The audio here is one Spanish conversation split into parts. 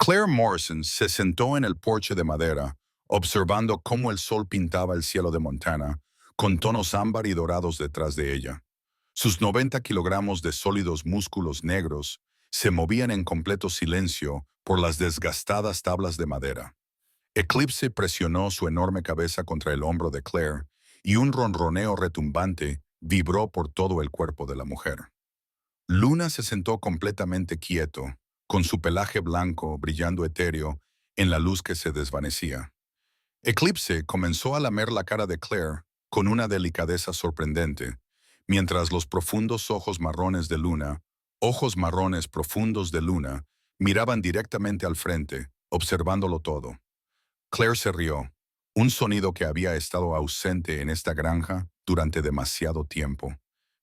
Claire Morrison se sentó en el porche de madera, observando cómo el sol pintaba el cielo de Montana, con tonos ámbar y dorados detrás de ella. Sus 90 kilogramos de sólidos músculos negros se movían en completo silencio por las desgastadas tablas de madera. Eclipse presionó su enorme cabeza contra el hombro de Claire y un ronroneo retumbante vibró por todo el cuerpo de la mujer. Luna se sentó completamente quieto, con su pelaje blanco brillando etéreo en la luz que se desvanecía. Eclipse comenzó a lamer la cara de Claire con una delicadeza sorprendente, mientras los profundos ojos marrones de Luna, ojos marrones profundos de Luna, miraban directamente al frente, observándolo todo. Claire se rió, un sonido que había estado ausente en esta granja durante demasiado tiempo,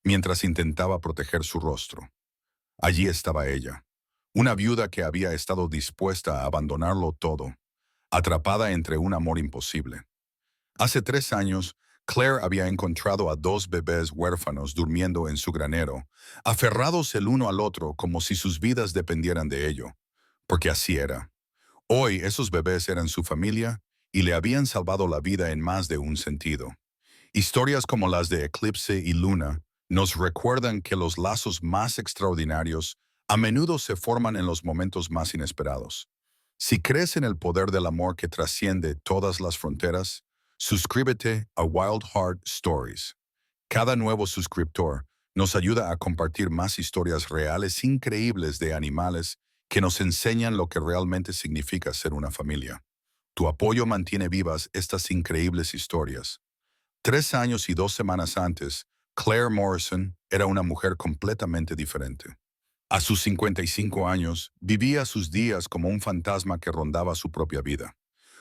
mientras intentaba proteger su rostro. Allí estaba ella, una viuda que había estado dispuesta a abandonarlo todo, atrapada entre un amor imposible. Hace 3 años, Claire había encontrado a 2 bebés huérfanos durmiendo en su granero, aferrados el uno al otro como si sus vidas dependieran de ello, porque así era. Hoy esos bebés eran su familia y le habían salvado la vida en más de un sentido. Historias como las de Eclipse y Luna nos recuerdan que los lazos más extraordinarios a menudo se forman en los momentos más inesperados. Si crees en el poder del amor que trasciende todas las fronteras, suscríbete a Wild Heart Stories. Cada nuevo suscriptor nos ayuda a compartir más historias reales increíbles de animales que nos enseñan lo que realmente significa ser una familia. Tu apoyo mantiene vivas estas increíbles historias. 3 años y 2 semanas antes, Claire Morrison era una mujer completamente diferente. A sus 55 años, vivía sus días como un fantasma que rondaba su propia vida.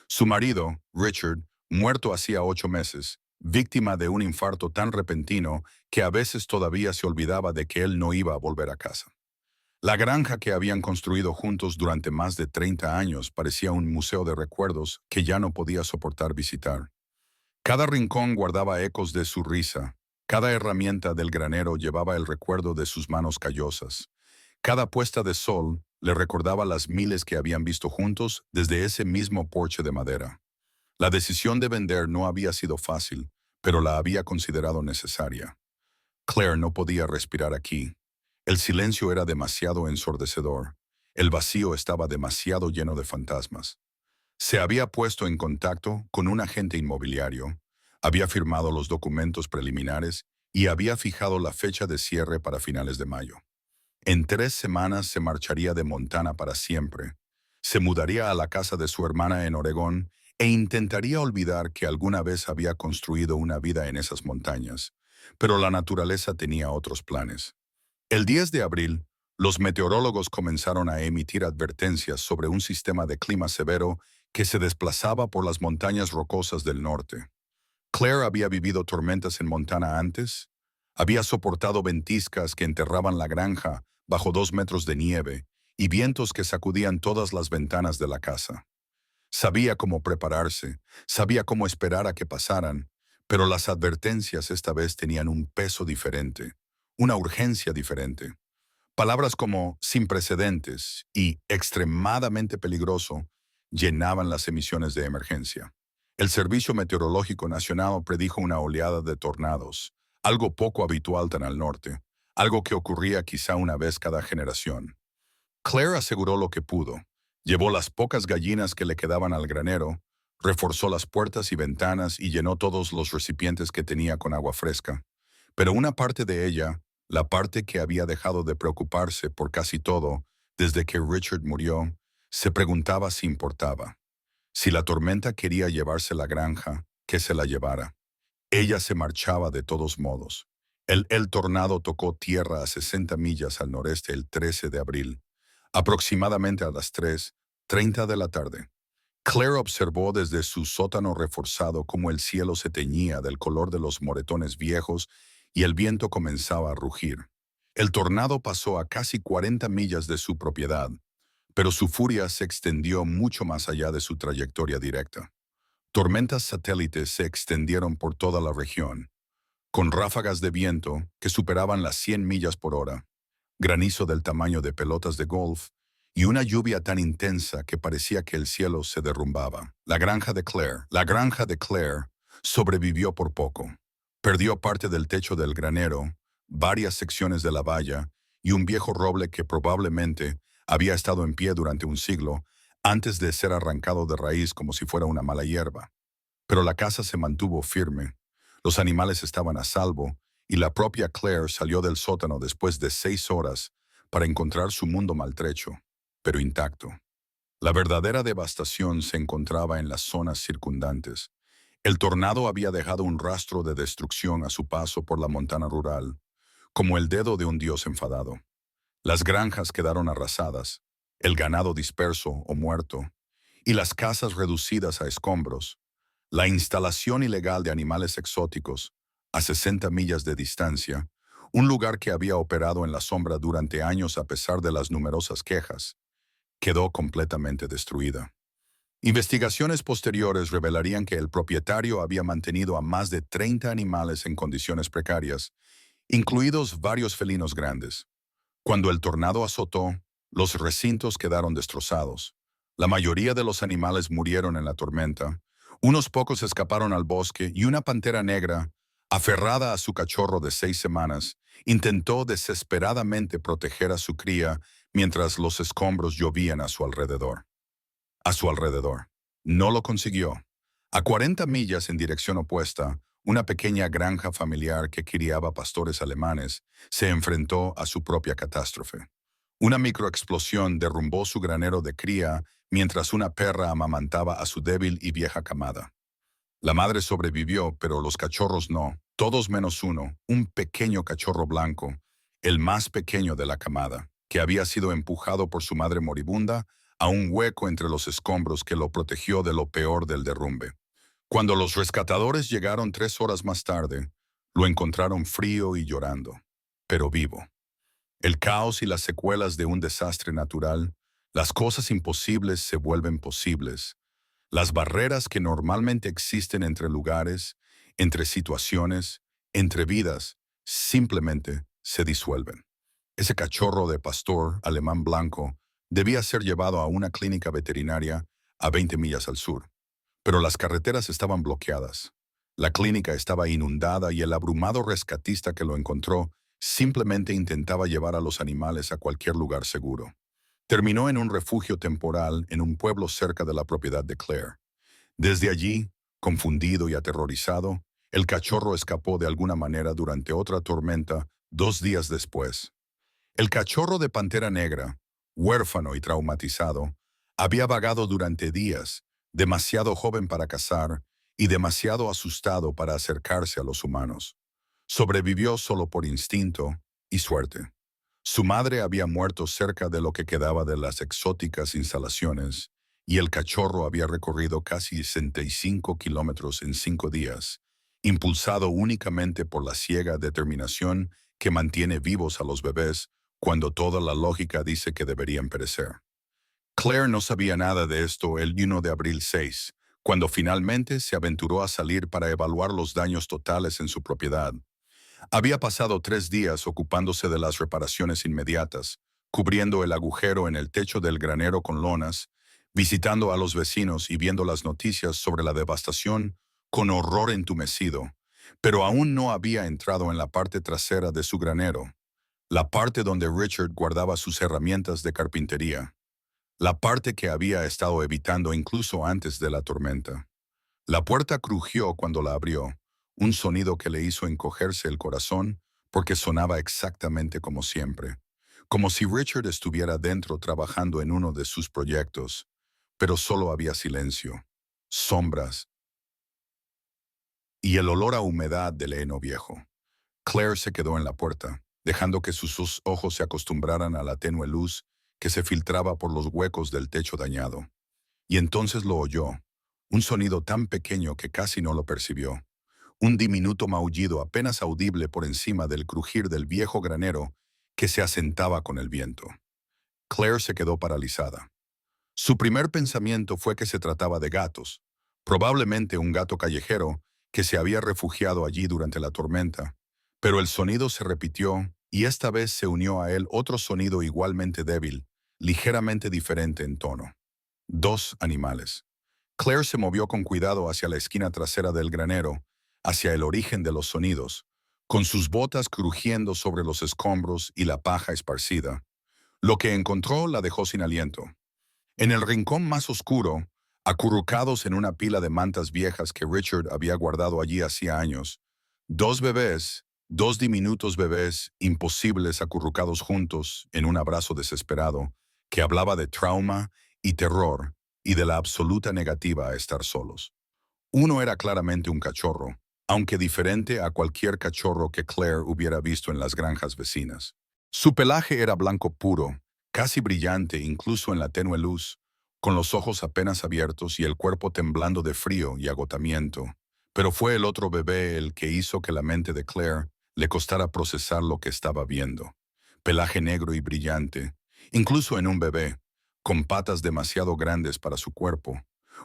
Su marido, Richard, muerto hacía 8 meses, víctima de un infarto tan repentino que a veces todavía se olvidaba de que él no iba a volver a casa. La granja que habían construido juntos durante más de 30 años parecía un museo de recuerdos que ya no podía soportar visitar. Cada rincón guardaba ecos de su risa, cada herramienta del granero llevaba el recuerdo de sus manos callosas. Cada puesta de sol le recordaba las miles que habían visto juntos desde ese mismo porche de madera. La decisión de vender no había sido fácil, pero la había considerado necesaria. Claire no podía respirar aquí. El silencio era demasiado ensordecedor. El vacío estaba demasiado lleno de fantasmas. Se había puesto en contacto con un agente inmobiliario, había firmado los documentos preliminares y había fijado la fecha de cierre para finales de mayo. En 3 semanas se marcharía de Montana para siempre. Se mudaría a la casa de su hermana en Oregón e intentaría olvidar que alguna vez había construido una vida en esas montañas. Pero la naturaleza tenía otros planes. El 10 de abril, los meteorólogos comenzaron a emitir advertencias sobre un sistema de clima severo que se desplazaba por las montañas rocosas del norte. Claire había vivido tormentas en Montana antes, había soportado ventiscas que enterraban la granja bajo 2 metros de nieve y vientos que sacudían todas las ventanas de la casa. Sabía cómo prepararse, sabía cómo esperar a que pasaran, pero las advertencias esta vez tenían un peso diferente, una urgencia diferente. Palabras como sin precedentes y extremadamente peligroso llenaban las emisiones de emergencia. El Servicio Meteorológico Nacional predijo una oleada de tornados, algo poco habitual tan al norte, algo que ocurría quizá una vez cada generación. Claire aseguró lo que pudo, llevó las pocas gallinas que le quedaban al granero, reforzó las puertas y ventanas y llenó todos los recipientes que tenía con agua fresca. Pero una parte de ella, la parte que había dejado de preocuparse por casi todo desde que Richard murió, se preguntaba si importaba. Si la tormenta quería llevarse la granja, que se la llevara. Ella se marchaba de todos modos. El tornado tocó tierra a 60 millas al noreste el 13 de abril, aproximadamente a las 3:30 de la tarde. Claire observó desde su sótano reforzado cómo el cielo se teñía del color de los moretones viejos y el viento comenzaba a rugir. El tornado pasó a casi 40 millas de su propiedad, pero su furia se extendió mucho más allá de su trayectoria directa. Tormentas satélites se extendieron por toda la región, con ráfagas de viento que superaban las 100 millas por hora, granizo del tamaño de pelotas de golf y una lluvia tan intensa que parecía que el cielo se derrumbaba. La granja de Claire sobrevivió por poco. Perdió parte del techo del granero, varias secciones de la valla y un viejo roble que probablemente había estado en pie durante un siglo antes de ser arrancado de raíz como si fuera una mala hierba. Pero la casa se mantuvo firme, los animales estaban a salvo y la propia Claire salió del sótano después de 6 horas para encontrar su mundo maltrecho, pero intacto. La verdadera devastación se encontraba en las zonas circundantes. El tornado había dejado un rastro de destrucción a su paso por la montana rural, como el dedo de un dios enfadado. Las granjas quedaron arrasadas, el ganado disperso o muerto, y las casas reducidas a escombros. La instalación ilegal de animales exóticos, a 60 millas de distancia, un lugar que había operado en la sombra durante años a pesar de las numerosas quejas, quedó completamente destruida. Investigaciones posteriores revelarían que el propietario había mantenido a más de 30 animales en condiciones precarias, incluidos varios felinos grandes. Cuando el tornado azotó, los recintos quedaron destrozados. La mayoría de los animales murieron en la tormenta. Unos pocos escaparon al bosque y una pantera negra, aferrada a su cachorro de 6 semanas, intentó desesperadamente proteger a su cría mientras los escombros llovían a su alrededor. No lo consiguió. A 40 millas en dirección opuesta, una pequeña granja familiar que criaba pastores alemanes se enfrentó a su propia catástrofe. Una microexplosión derrumbó su granero de cría mientras una perra amamantaba a su débil y vieja camada. La madre sobrevivió, pero los cachorros no, todos menos uno, un pequeño cachorro blanco, el más pequeño de la camada, que había sido empujado por su madre moribunda a un hueco entre los escombros que lo protegió de lo peor del derrumbe. Cuando los rescatadores llegaron 3 horas más tarde, lo encontraron frío y llorando, pero vivo. El caos y las secuelas de un desastre natural, las cosas imposibles se vuelven posibles. Las barreras que normalmente existen entre lugares, entre situaciones, entre vidas, simplemente se disuelven. Ese cachorro de pastor alemán blanco debía ser llevado a una clínica veterinaria a 20 millas al sur, pero las carreteras estaban bloqueadas. La clínica estaba inundada y el abrumado rescatista que lo encontró simplemente intentaba llevar a los animales a cualquier lugar seguro. Terminó en un refugio temporal en un pueblo cerca de la propiedad de Claire. Desde allí, confundido y aterrorizado, el cachorro escapó de alguna manera durante otra tormenta 2 días después. El cachorro de Pantera Negra, huérfano y traumatizado, había vagado durante días, demasiado joven para cazar y demasiado asustado para acercarse a los humanos. Sobrevivió solo por instinto y suerte. Su madre había muerto cerca de lo que quedaba de las exóticas instalaciones, y el cachorro había recorrido casi 65 kilómetros en 5 días, impulsado únicamente por la ciega determinación que mantiene vivos a los bebés cuando toda la lógica dice que deberían perecer. Claire no sabía nada de esto el 1 de abril 6, cuando finalmente se aventuró a salir para evaluar los daños totales en su propiedad. Había pasado 3 días ocupándose de las reparaciones inmediatas, cubriendo el agujero en el techo del granero con lonas, visitando a los vecinos y viendo las noticias sobre la devastación con horror entumecido, pero aún no había entrado en la parte trasera de su granero, la parte donde Richard guardaba sus herramientas de carpintería, la parte que había estado evitando incluso antes de la tormenta. La puerta crujió cuando la abrió, un sonido que le hizo encogerse el corazón porque sonaba exactamente como siempre, como si Richard estuviera dentro trabajando en uno de sus proyectos, pero solo había silencio, sombras y el olor a humedad del heno viejo. Claire se quedó en la puerta, dejando que sus ojos se acostumbraran a la tenue luz que se filtraba por los huecos del techo dañado. Y entonces lo oyó, un sonido tan pequeño que casi no lo percibió. Un diminuto maullido apenas audible por encima del crujir del viejo granero que se asentaba con el viento. Claire se quedó paralizada. Su primer pensamiento fue que se trataba de gatos, probablemente un gato callejero que se había refugiado allí durante la tormenta. Pero el sonido se repitió y esta vez se unió a él otro sonido igualmente débil, ligeramente diferente en tono. Dos animales. Claire se movió con cuidado hacia la esquina trasera del granero, hacia el origen de los sonidos, con sus botas crujiendo sobre los escombros y la paja esparcida. Lo que encontró la dejó sin aliento. En el rincón más oscuro, acurrucados en una pila de mantas viejas que Richard había guardado allí hacía años, dos bebés, dos diminutos bebés imposibles acurrucados juntos en un abrazo desesperado, que hablaba de trauma y terror y de la absoluta negativa a estar solos. Uno era claramente un cachorro, aunque diferente a cualquier cachorro que Claire hubiera visto en las granjas vecinas. Su pelaje era blanco puro, casi brillante incluso en la tenue luz, con los ojos apenas abiertos y el cuerpo temblando de frío y agotamiento. Pero fue el otro bebé el que hizo que la mente de Claire le costara procesar lo que estaba viendo. Pelaje negro y brillante, incluso en un bebé, con patas demasiado grandes para su cuerpo,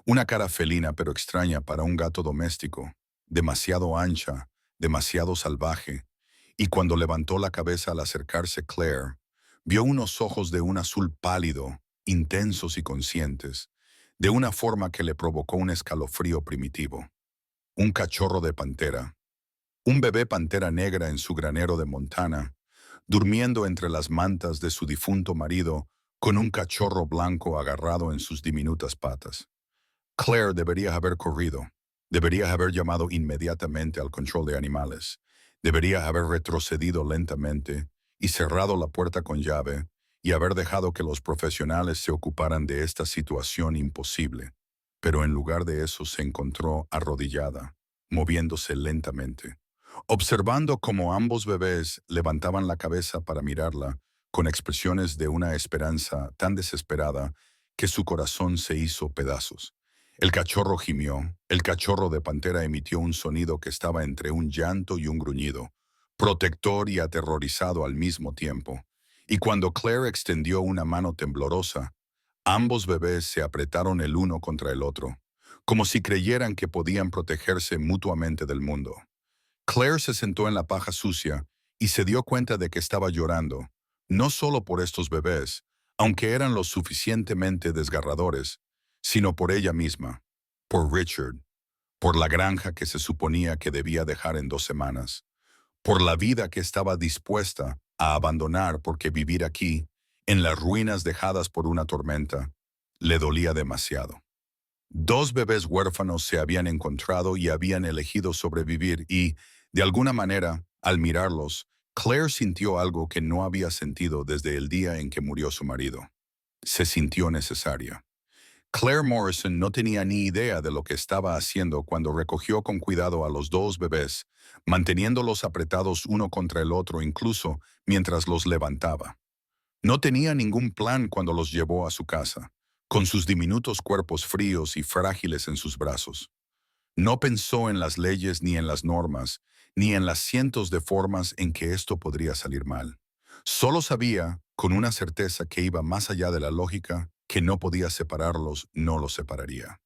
una cara felina pero extraña para un gato doméstico, demasiado ancha, demasiado salvaje, y cuando levantó la cabeza al acercarse Claire, vio unos ojos de un azul pálido, intensos y conscientes, de una forma que le provocó un escalofrío primitivo. Un cachorro de pantera, un bebé pantera negra en su granero de Montana, durmiendo entre las mantas de su difunto marido con un cachorro blanco agarrado en sus diminutas patas. Claire debería haber corrido, debería haber llamado inmediatamente al control de animales, debería haber retrocedido lentamente y cerrado la puerta con llave y haber dejado que los profesionales se ocuparan de esta situación imposible. Pero en lugar de eso se encontró arrodillada, moviéndose lentamente, observando cómo ambos bebés levantaban la cabeza para mirarla con expresiones de una esperanza tan desesperada que su corazón se hizo pedazos. El cachorro gimió, el cachorro de pantera emitió un sonido que estaba entre un llanto y un gruñido, protector y aterrorizado al mismo tiempo. Y cuando Claire extendió una mano temblorosa, ambos bebés se apretaron el uno contra el otro, como si creyeran que podían protegerse mutuamente del mundo. Claire se sentó en la paja sucia y se dio cuenta de que estaba llorando, no solo por estos bebés, aunque eran lo suficientemente desgarradores, sino por ella misma, por Richard, por la granja que se suponía que debía dejar en 2 semanas, por la vida que estaba dispuesta a abandonar porque vivir aquí, en las ruinas dejadas por una tormenta, le dolía demasiado. Dos bebés huérfanos se habían encontrado y habían elegido sobrevivir y, de alguna manera, al mirarlos, Claire sintió algo que no había sentido desde el día en que murió su marido. Se sintió necesaria. Claire Morrison no tenía ni idea de lo que estaba haciendo cuando recogió con cuidado a los dos bebés, manteniéndolos apretados uno contra el otro incluso mientras los levantaba. No tenía ningún plan cuando los llevó a su casa, con sus diminutos cuerpos fríos y frágiles en sus brazos. No pensó en las leyes ni en las normas, ni en las cientos de formas en que esto podría salir mal. Solo sabía, con una certeza que iba más allá de la lógica, que no podía separarlos, no los separaría.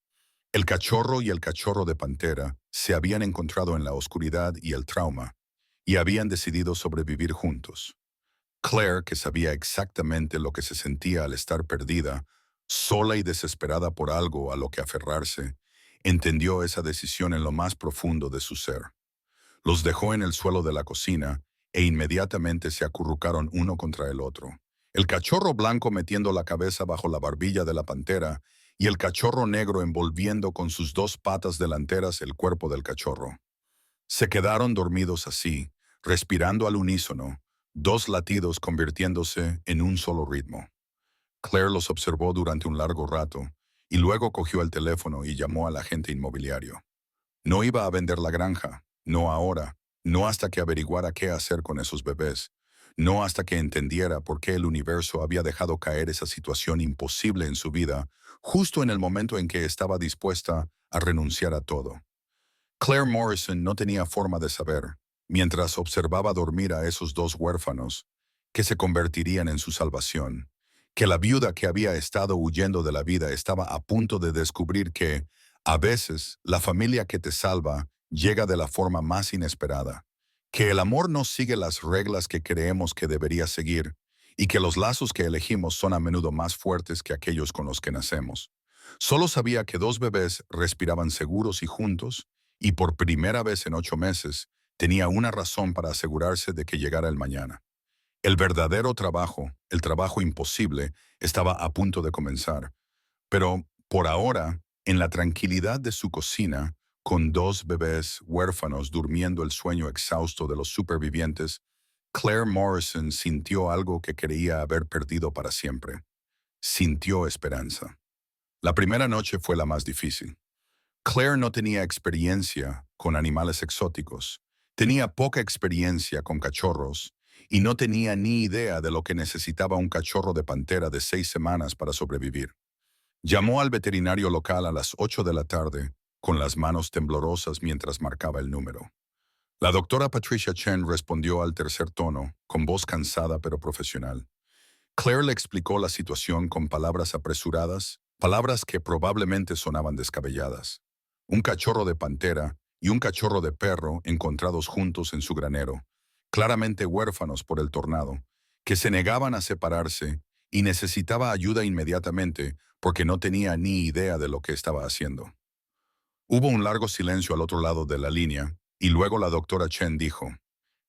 El cachorro y el cachorro de pantera se habían encontrado en la oscuridad y el trauma, y habían decidido sobrevivir juntos. Claire, que sabía exactamente lo que se sentía al estar perdida, sola y desesperada por algo a lo que aferrarse, entendió esa decisión en lo más profundo de su ser. Los dejó en el suelo de la cocina e inmediatamente se acurrucaron uno contra el otro. El cachorro blanco metiendo la cabeza bajo la barbilla de la pantera y el cachorro negro envolviendo con sus dos patas delanteras el cuerpo del cachorro. Se quedaron dormidos así, respirando al unísono, dos latidos convirtiéndose en un solo ritmo. Claire los observó durante un largo rato y luego cogió el teléfono y llamó al agente inmobiliario. No iba a vender la granja, no ahora, no hasta que averiguara qué hacer con esos bebés, no hasta que entendiera por qué el universo había dejado caer esa situación imposible en su vida, justo en el momento en que estaba dispuesta a renunciar a todo. Claire Morrison no tenía forma de saber, mientras observaba dormir a esos dos huérfanos, que se convertirían en su salvación, que la viuda que había estado huyendo de la vida estaba a punto de descubrir que, a veces, la familia que te salva llega de la forma más inesperada, que el amor no sigue las reglas que creemos que debería seguir, y que los lazos que elegimos son a menudo más fuertes que aquellos con los que nacemos. Solo sabía que dos bebés respiraban seguros y juntos, y por primera vez en 8 meses tenía una razón para asegurarse de que llegara el mañana. El verdadero trabajo, el trabajo imposible, estaba a punto de comenzar. Pero, por ahora, en la tranquilidad de su cocina, con dos bebés huérfanos durmiendo el sueño exhausto de los supervivientes, Claire Morrison sintió algo que creía haber perdido para siempre. Sintió esperanza. La primera noche fue la más difícil. Claire no tenía experiencia con animales exóticos, tenía poca experiencia con cachorros y no tenía ni idea de lo que necesitaba un cachorro de pantera de 6 semanas para sobrevivir. Llamó al veterinario local a las 8 de la tarde, con las manos temblorosas mientras marcaba el número. La doctora Patricia Chen respondió al tercer tono, con voz cansada pero profesional. Claire le explicó la situación con palabras apresuradas, palabras que probablemente sonaban descabelladas. Un cachorro de pantera y un cachorro de perro encontrados juntos en su granero, claramente huérfanos por el tornado, que se negaban a separarse y necesitaba ayuda inmediatamente porque no tenía ni idea de lo que estaba haciendo. Hubo un largo silencio al otro lado de la línea y luego la doctora Chen dijo,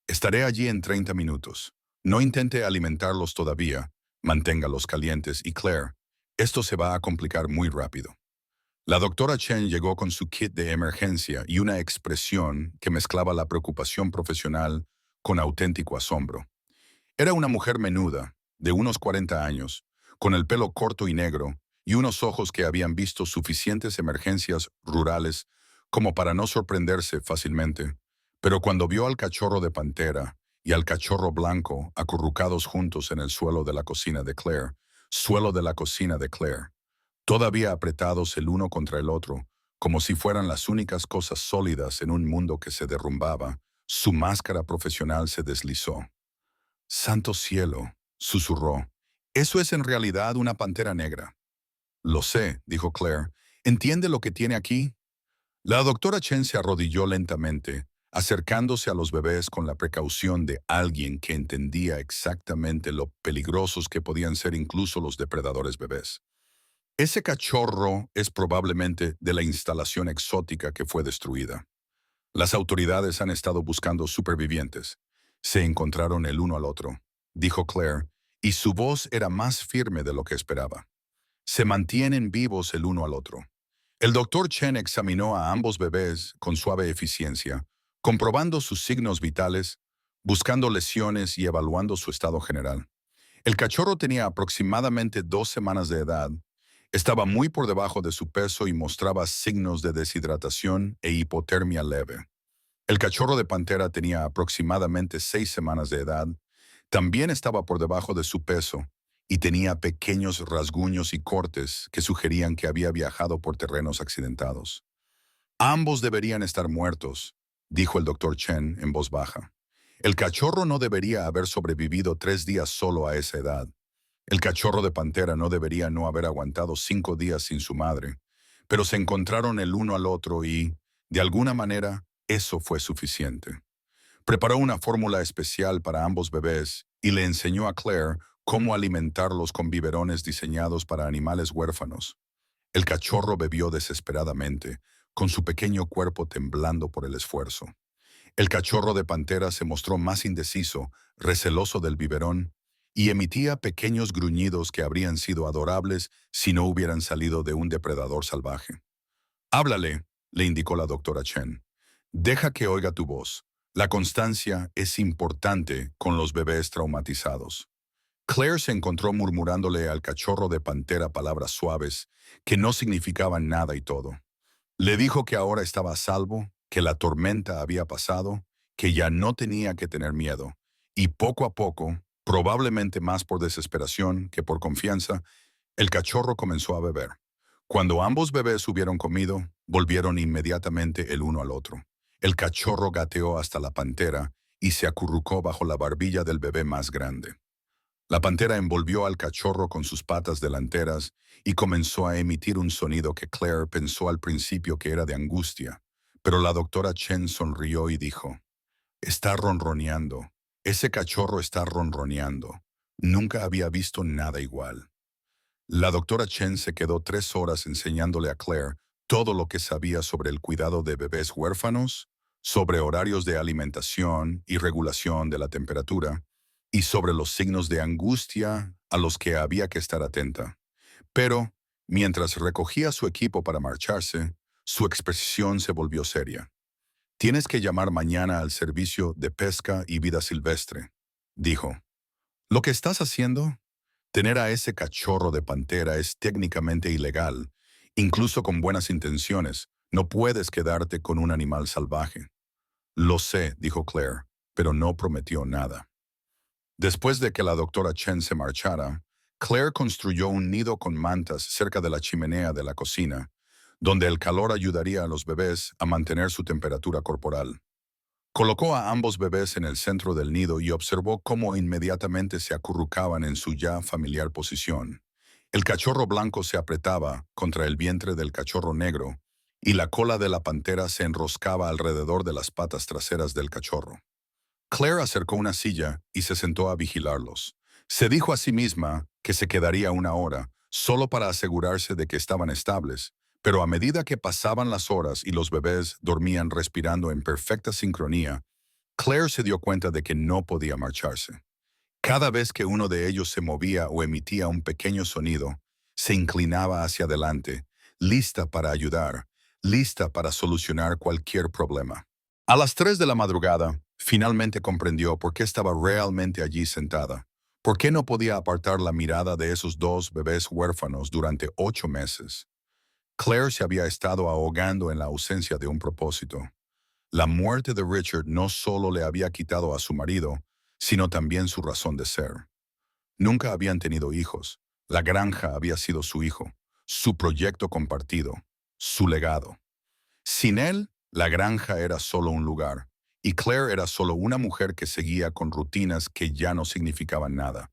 «Estaré allí en 30 minutos. No intente alimentarlos todavía, manténgalos calientes y Claire, esto se va a complicar muy rápido». La doctora Chen llegó con su kit de emergencia y una expresión que mezclaba la preocupación profesional con auténtico asombro. Era una mujer menuda, de unos 40 años, con el pelo corto y negro y unos ojos que habían visto suficientes emergencias rurales como para no sorprenderse fácilmente. Pero cuando vio al cachorro de pantera y al cachorro blanco acurrucados juntos en el suelo de la cocina de Claire, todavía apretados el uno contra el otro, como si fueran las únicas cosas sólidas en un mundo que se derrumbaba, su máscara profesional se deslizó. «Santo cielo», susurró, «eso es en realidad una pantera negra». «Lo sé», dijo Claire. «¿Entiende lo que tiene aquí?» La doctora Chen se arrodilló lentamente, acercándose a los bebés con la precaución de alguien que entendía exactamente lo peligrosos que podían ser incluso los depredadores bebés. «Ese cachorro es probablemente de la instalación exótica que fue destruida. Las autoridades han estado buscando supervivientes. Se encontraron el uno al otro», dijo Claire, y su voz era más firme de lo que esperaba. «Se mantienen vivos el uno al otro». El doctor Chen examinó a ambos bebés con suave eficiencia, comprobando sus signos vitales, buscando lesiones y evaluando su estado general. El cachorro tenía aproximadamente 2 semanas de edad, estaba muy por debajo de su peso y mostraba signos de deshidratación e hipotermia leve. El cachorro de pantera tenía aproximadamente 6 semanas de edad, también estaba por debajo de su peso y tenía pequeños rasguños y cortes que sugerían que había viajado por terrenos accidentados. «Ambos deberían estar muertos», dijo el doctor Chen en voz baja. «El cachorro no debería haber sobrevivido 3 días solo a esa edad. El cachorro de pantera no debería no haber aguantado 5 días sin su madre. Pero se encontraron el uno al otro y, de alguna manera, eso fue suficiente». Preparó una fórmula especial para ambos bebés y le enseñó a Claire cómo alimentarlos con biberones diseñados para animales huérfanos. El cachorro bebió desesperadamente, con su pequeño cuerpo temblando por el esfuerzo. El cachorro de pantera se mostró más indeciso, receloso del biberón, y emitía pequeños gruñidos que habrían sido adorables si no hubieran salido de un depredador salvaje. «Háblale», le indicó la doctora Chen. «Deja que oiga tu voz. La constancia es importante con los bebés traumatizados». Claire se encontró murmurándole al cachorro de pantera palabras suaves que no significaban nada y todo. Le dijo que ahora estaba a salvo, que la tormenta había pasado, que ya no tenía que tener miedo, y poco a poco, probablemente más por desesperación que por confianza, el cachorro comenzó a beber. Cuando ambos bebés hubieron comido, volvieron inmediatamente el uno al otro. El cachorro gateó hasta la pantera y se acurrucó bajo la barbilla del bebé más grande. La pantera envolvió al cachorro con sus patas delanteras y comenzó a emitir un sonido que Claire pensó al principio que era de angustia, pero la doctora Chen sonrió y dijo, «Está ronroneando. Ese cachorro está ronroneando. Nunca había visto nada igual. La doctora Chen se quedó 3 horas enseñándole a Claire todo lo que sabía sobre el cuidado de bebés huérfanos, sobre horarios de alimentación y regulación de la temperatura, y sobre los signos de angustia a los que había que estar atenta. Pero, mientras recogía su equipo para marcharse, su expresión se volvió seria. «Tienes que llamar mañana al servicio de pesca y vida silvestre», dijo. «Lo que estás haciendo, tener a ese cachorro de pantera es técnicamente ilegal, incluso con buenas intenciones. No puedes quedarte con un animal salvaje». «Lo sé», dijo Claire, pero no prometió nada. Después de que la doctora Chen se marchara, Claire construyó un nido con mantas cerca de la chimenea de la cocina, donde el calor ayudaría a los bebés a mantener su temperatura corporal. Colocó a ambos bebés en el centro del nido y observó cómo inmediatamente se acurrucaban en su ya familiar posición. El cachorro blanco se apretaba contra el vientre del cachorro negro y la cola de la pantera se enroscaba alrededor de las patas traseras del cachorro. Claire acercó una silla y se sentó a vigilarlos. Se dijo a sí misma que se quedaría 1 hora, solo para asegurarse de que estaban estables, pero a medida que pasaban las horas y los bebés dormían respirando en perfecta sincronía, Claire se dio cuenta de que no podía marcharse. Cada vez que uno de ellos se movía o emitía un pequeño sonido, se inclinaba hacia adelante, lista para ayudar, lista para solucionar cualquier problema. A las 3 de la madrugada, finalmente comprendió por qué estaba realmente allí sentada, por qué no podía apartar la mirada de esos 2 bebés huérfanos durante 8 meses. Claire se había estado ahogando en la ausencia de un propósito. La muerte de Richard no solo le había quitado a su marido, sino también su razón de ser. Nunca habían tenido hijos. La granja había sido su hijo, su proyecto compartido, su legado. Sin él, la granja era solo un lugar, y Claire era solo una mujer que seguía con rutinas que ya no significaban nada.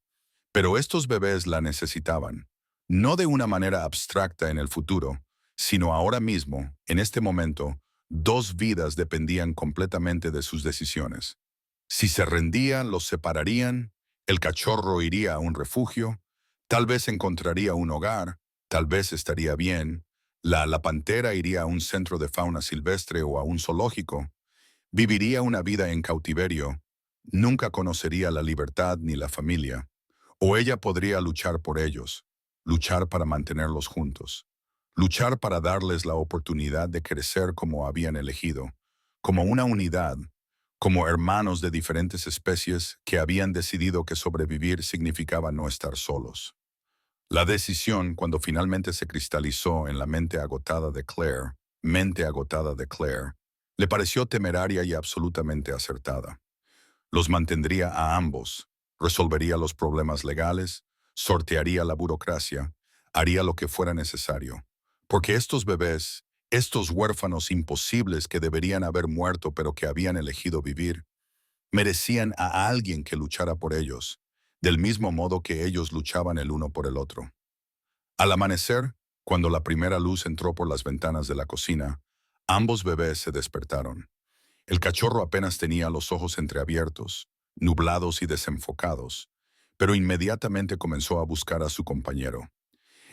Pero estos bebés la necesitaban, no de una manera abstracta en el futuro, sino ahora mismo, en este momento, 2 vidas dependían completamente de sus decisiones. Si se rendían, los separarían, el cachorro iría a un refugio, tal vez encontraría un hogar, tal vez estaría bien, la pantera iría a un centro de fauna silvestre o a un zoológico, viviría una vida en cautiverio, nunca conocería la libertad ni la familia, o ella podría luchar por ellos, luchar para mantenerlos juntos, luchar para darles la oportunidad de crecer como habían elegido, como una unidad, como hermanos de diferentes especies que habían decidido que sobrevivir significaba no estar solos. La decisión, cuando finalmente se cristalizó en la mente agotada de Claire, le pareció temeraria y absolutamente acertada. Los mantendría a ambos, resolvería los problemas legales, sortearía la burocracia, haría lo que fuera necesario. Porque estos bebés, estos huérfanos imposibles que deberían haber muerto pero que habían elegido vivir, merecían a alguien que luchara por ellos, del mismo modo que ellos luchaban el uno por el otro. Al amanecer, cuando la primera luz entró por las ventanas de la cocina, ambos bebés se despertaron. El cachorro apenas tenía los ojos entreabiertos, nublados y desenfocados, pero inmediatamente comenzó a buscar a su compañero.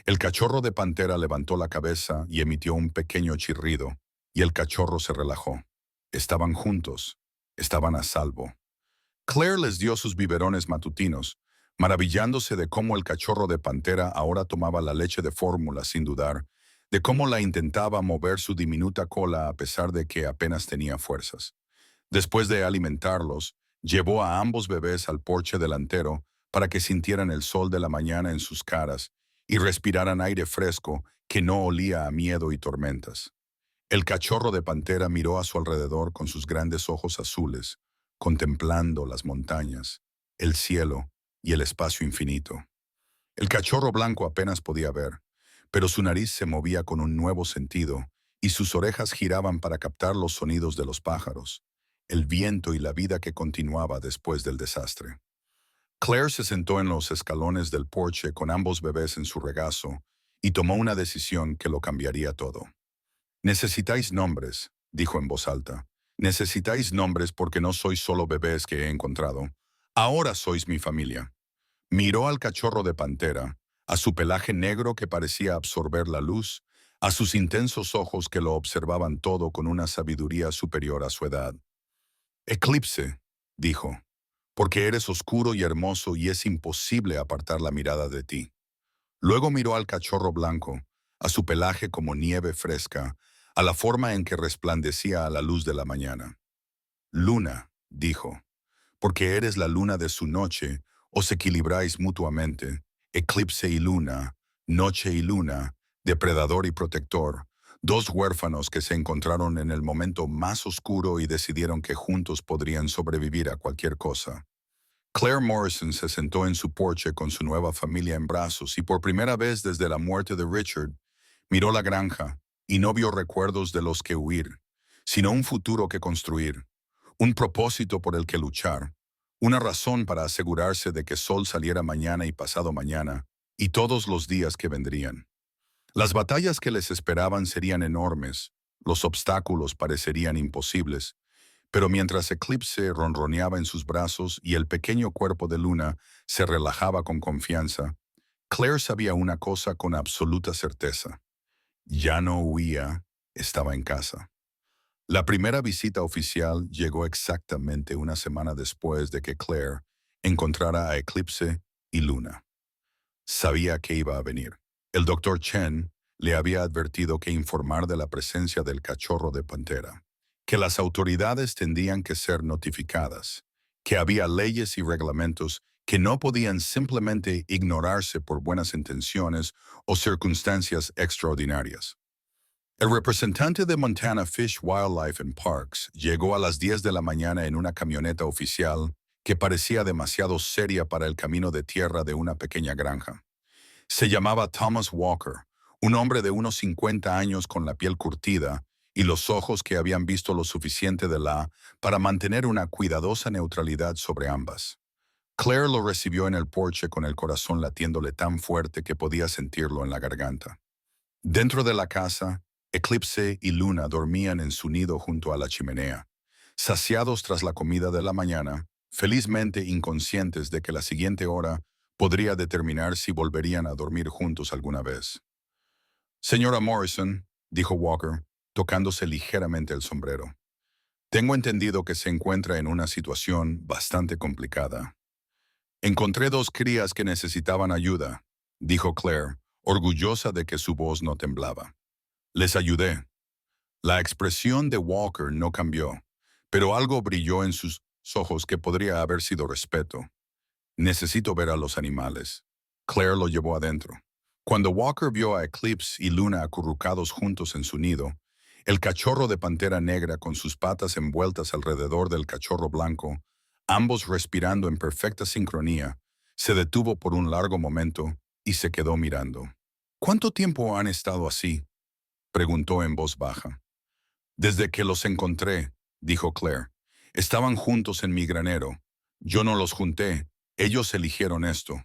El cachorro de pantera levantó la cabeza y emitió un pequeño chirrido, y el cachorro se relajó. Estaban juntos, estaban a salvo. Claire les dio sus biberones matutinos, maravillándose de cómo el cachorro de pantera ahora tomaba la leche de fórmula sin dudar, de cómo la intentaba mover su diminuta cola a pesar de que apenas tenía fuerzas. Después de alimentarlos, llevó a ambos bebés al porche delantero para que sintieran el sol de la mañana en sus caras y respiraran aire fresco que no olía a miedo y tormentas. El cachorro de pantera miró a su alrededor con sus grandes ojos azules, contemplando las montañas, el cielo y el espacio infinito. El cachorro blanco apenas podía ver, pero su nariz se movía con un nuevo sentido y sus orejas giraban para captar los sonidos de los pájaros, el viento y la vida que continuaba después del desastre. Claire se sentó en los escalones del porche con ambos bebés en su regazo y tomó una decisión que lo cambiaría todo. «Necesitáis nombres», dijo en voz alta. «Necesitáis nombres porque no sois solo bebés que he encontrado. Ahora sois mi familia. Miró al cachorro de pantera, a su pelaje negro que parecía absorber la luz, a sus intensos ojos que lo observaban todo con una sabiduría superior a su edad. Eclipse, dijo, porque eres oscuro y hermoso y es imposible apartar la mirada de ti. Luego miró al cachorro blanco, a su pelaje como nieve fresca, a la forma en que resplandecía a la luz de la mañana. Luna, dijo, porque eres la luna de su noche, os equilibráis mutuamente, eclipse y luna, noche y luna, depredador y protector, dos huérfanos que se encontraron en el momento más oscuro y decidieron que juntos podrían sobrevivir a cualquier cosa. Claire Morrison se sentó en su porche con su nueva familia en brazos y por primera vez desde la muerte de Richard, miró la granja y no vio recuerdos de los que huir, sino un futuro que construir, un propósito por el que luchar, una razón para asegurarse de que sol saliera mañana y pasado mañana, y todos los días que vendrían. Las batallas que les esperaban serían enormes, los obstáculos parecerían imposibles, pero mientras Eclipse ronroneaba en sus brazos y el pequeño cuerpo de Luna se relajaba con confianza, Claire sabía una cosa con absoluta certeza. Ya no huía, estaba en casa. La primera visita oficial llegó exactamente una semana después de que Claire encontrara a Eclipse y Luna. Sabía que iba a venir. El doctor Chen le había advertido que informar de la presencia del cachorro de pantera, que las autoridades tendrían que ser notificadas, que había leyes y reglamentos que no podían simplemente ignorarse por buenas intenciones o circunstancias extraordinarias. El representante de Montana Fish, Wildlife and Parks llegó a las 10 de la mañana en una camioneta oficial que parecía demasiado seria para el camino de tierra de una pequeña granja. Se llamaba Thomas Walker, un hombre de unos 50 años con la piel curtida y los ojos que habían visto lo suficiente de para mantener una cuidadosa neutralidad sobre ambas. Claire lo recibió en el porche con el corazón latiéndole tan fuerte que podía sentirlo en la garganta. Dentro de la casa, Eclipse y Luna dormían en su nido junto a la chimenea, saciados tras la comida de la mañana, felizmente inconscientes de que la siguiente hora podría determinar si volverían a dormir juntos alguna vez. Señora Morrison, dijo Walker, tocándose ligeramente el sombrero, tengo entendido que se encuentra en una situación bastante complicada. Encontré dos crías que necesitaban ayuda, dijo Claire, orgullosa de que su voz no temblaba. Les ayudé. La expresión de Walker no cambió, pero algo brilló en sus ojos que podría haber sido respeto. Necesito ver a los animales. Claire lo llevó adentro. Cuando Walker vio a Eclipse y Luna acurrucados juntos en su nido, el cachorro de pantera negra con sus patas envueltas alrededor del cachorro blanco, ambos respirando en perfecta sincronía, se detuvo por un largo momento y se quedó mirando. ¿Cuánto tiempo han estado así?, preguntó en voz baja. Desde que los encontré, dijo Claire. Estaban juntos en mi granero. Yo no los junté, ellos eligieron esto.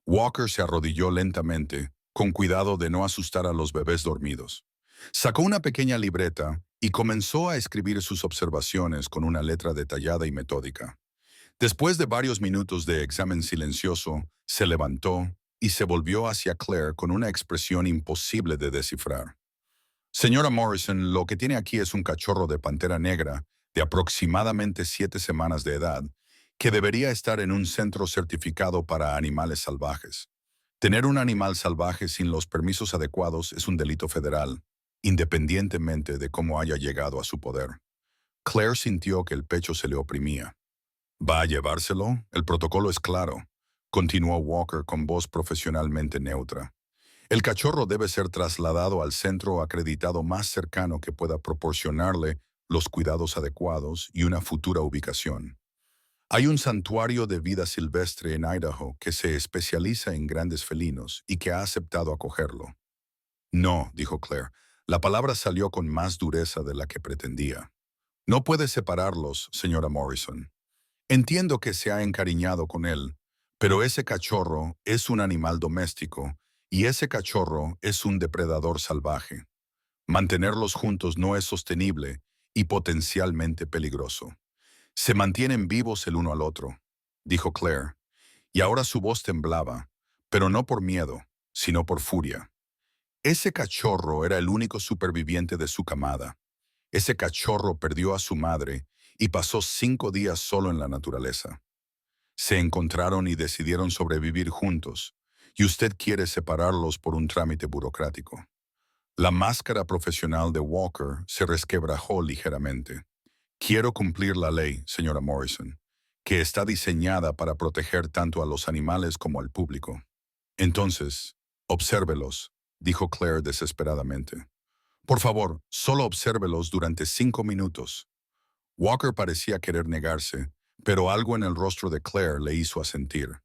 Walker se arrodilló lentamente, con cuidado de no asustar a los bebés dormidos. Sacó una pequeña libreta y comenzó a escribir sus observaciones con una letra detallada y metódica. Después de varios minutos de examen silencioso, se levantó y se volvió hacia Claire con una expresión imposible de descifrar. Señora Morrison, lo que tiene aquí es un cachorro de pantera negra de aproximadamente 7 semanas de edad, que debería estar en un centro certificado para animales salvajes. Tener un animal salvaje sin los permisos adecuados es un delito federal, independientemente de cómo haya llegado a su poder. Claire sintió que el pecho se le oprimía. ¿Va a llevárselo? El protocolo es claro, continuó Walker con voz profesionalmente neutra. El cachorro debe ser trasladado al centro acreditado más cercano que pueda proporcionarle los cuidados adecuados y una futura ubicación. Hay un santuario de vida silvestre en Idaho que se especializa en grandes felinos y que ha aceptado acogerlo. No, dijo Claire, la palabra salió con más dureza de la que pretendía. No puede separarlos, señora Morrison. Entiendo que se ha encariñado con él, pero ese cachorro es un animal doméstico y ese cachorro es un depredador salvaje. Mantenerlos juntos no es sostenible y potencialmente peligroso. Se mantienen vivos el uno al otro, dijo Claire, y ahora su voz temblaba, pero no por miedo, sino por furia. Ese cachorro era el único superviviente de su camada. Ese cachorro perdió a su madre y pasó 5 días solo en la naturaleza. Se encontraron y decidieron sobrevivir juntos, y usted quiere separarlos por un trámite burocrático. La máscara profesional de Walker se resquebrajó ligeramente. Quiero cumplir la ley, señora Morrison, que está diseñada para proteger tanto a los animales como al público. Entonces, obsérvelos, dijo Claire desesperadamente. Por favor, solo obsérvelos durante 5 minutos. Walker parecía querer negarse, pero algo en el rostro de Claire le hizo asentir.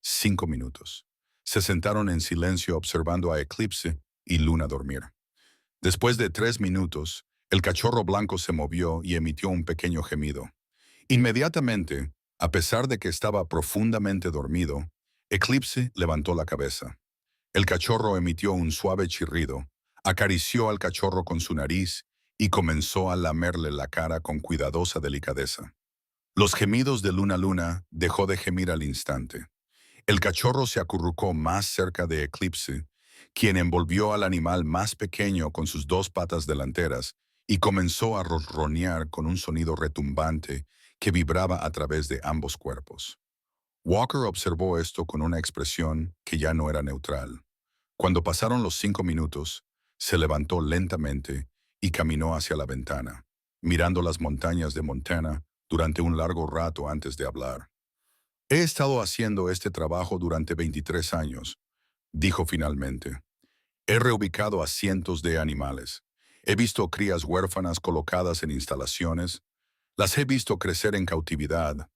5 minutos. Se sentaron en silencio observando a Eclipse y Luna dormir. Después de 3 minutos, el cachorro blanco se movió y emitió un pequeño gemido. Inmediatamente, a pesar de que estaba profundamente dormido, Eclipse levantó la cabeza. El cachorro emitió un suave chirrido, acarició al cachorro con su nariz y comenzó a lamerle la cara con cuidadosa delicadeza. Los gemidos de Luna Luna dejó de gemir al instante. El cachorro se acurrucó más cerca de Eclipse, quien envolvió al animal más pequeño con sus 2 patas delanteras y comenzó a ronronear con un sonido retumbante que vibraba a través de ambos cuerpos. Walker observó esto con una expresión que ya no era neutral. Cuando pasaron los 5 minutos, se levantó lentamente y caminó hacia la ventana, mirando las montañas de Montana durante un largo rato antes de hablar. He estado haciendo este trabajo durante 23 años, dijo finalmente. He reubicado a cientos de animales. He visto crías huérfanas colocadas en instalaciones. Las he visto crecer en cautividad.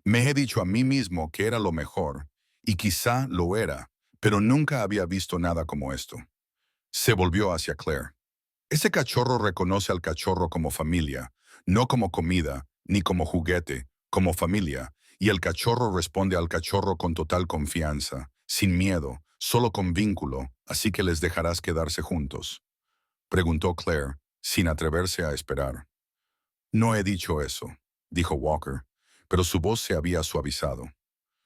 Me he dicho a mí mismo que era lo mejor, y quizá lo era, pero nunca había visto nada como esto. Se volvió hacia Claire. Ese cachorro reconoce al cachorro como familia, no como comida, ni como juguete, como familia, y el cachorro responde al cachorro con total confianza, sin miedo, solo con vínculo, así que les dejarás quedarse juntos. Preguntó Claire, sin atreverse a esperar. No he dicho eso, dijo Walker, pero su voz se había suavizado.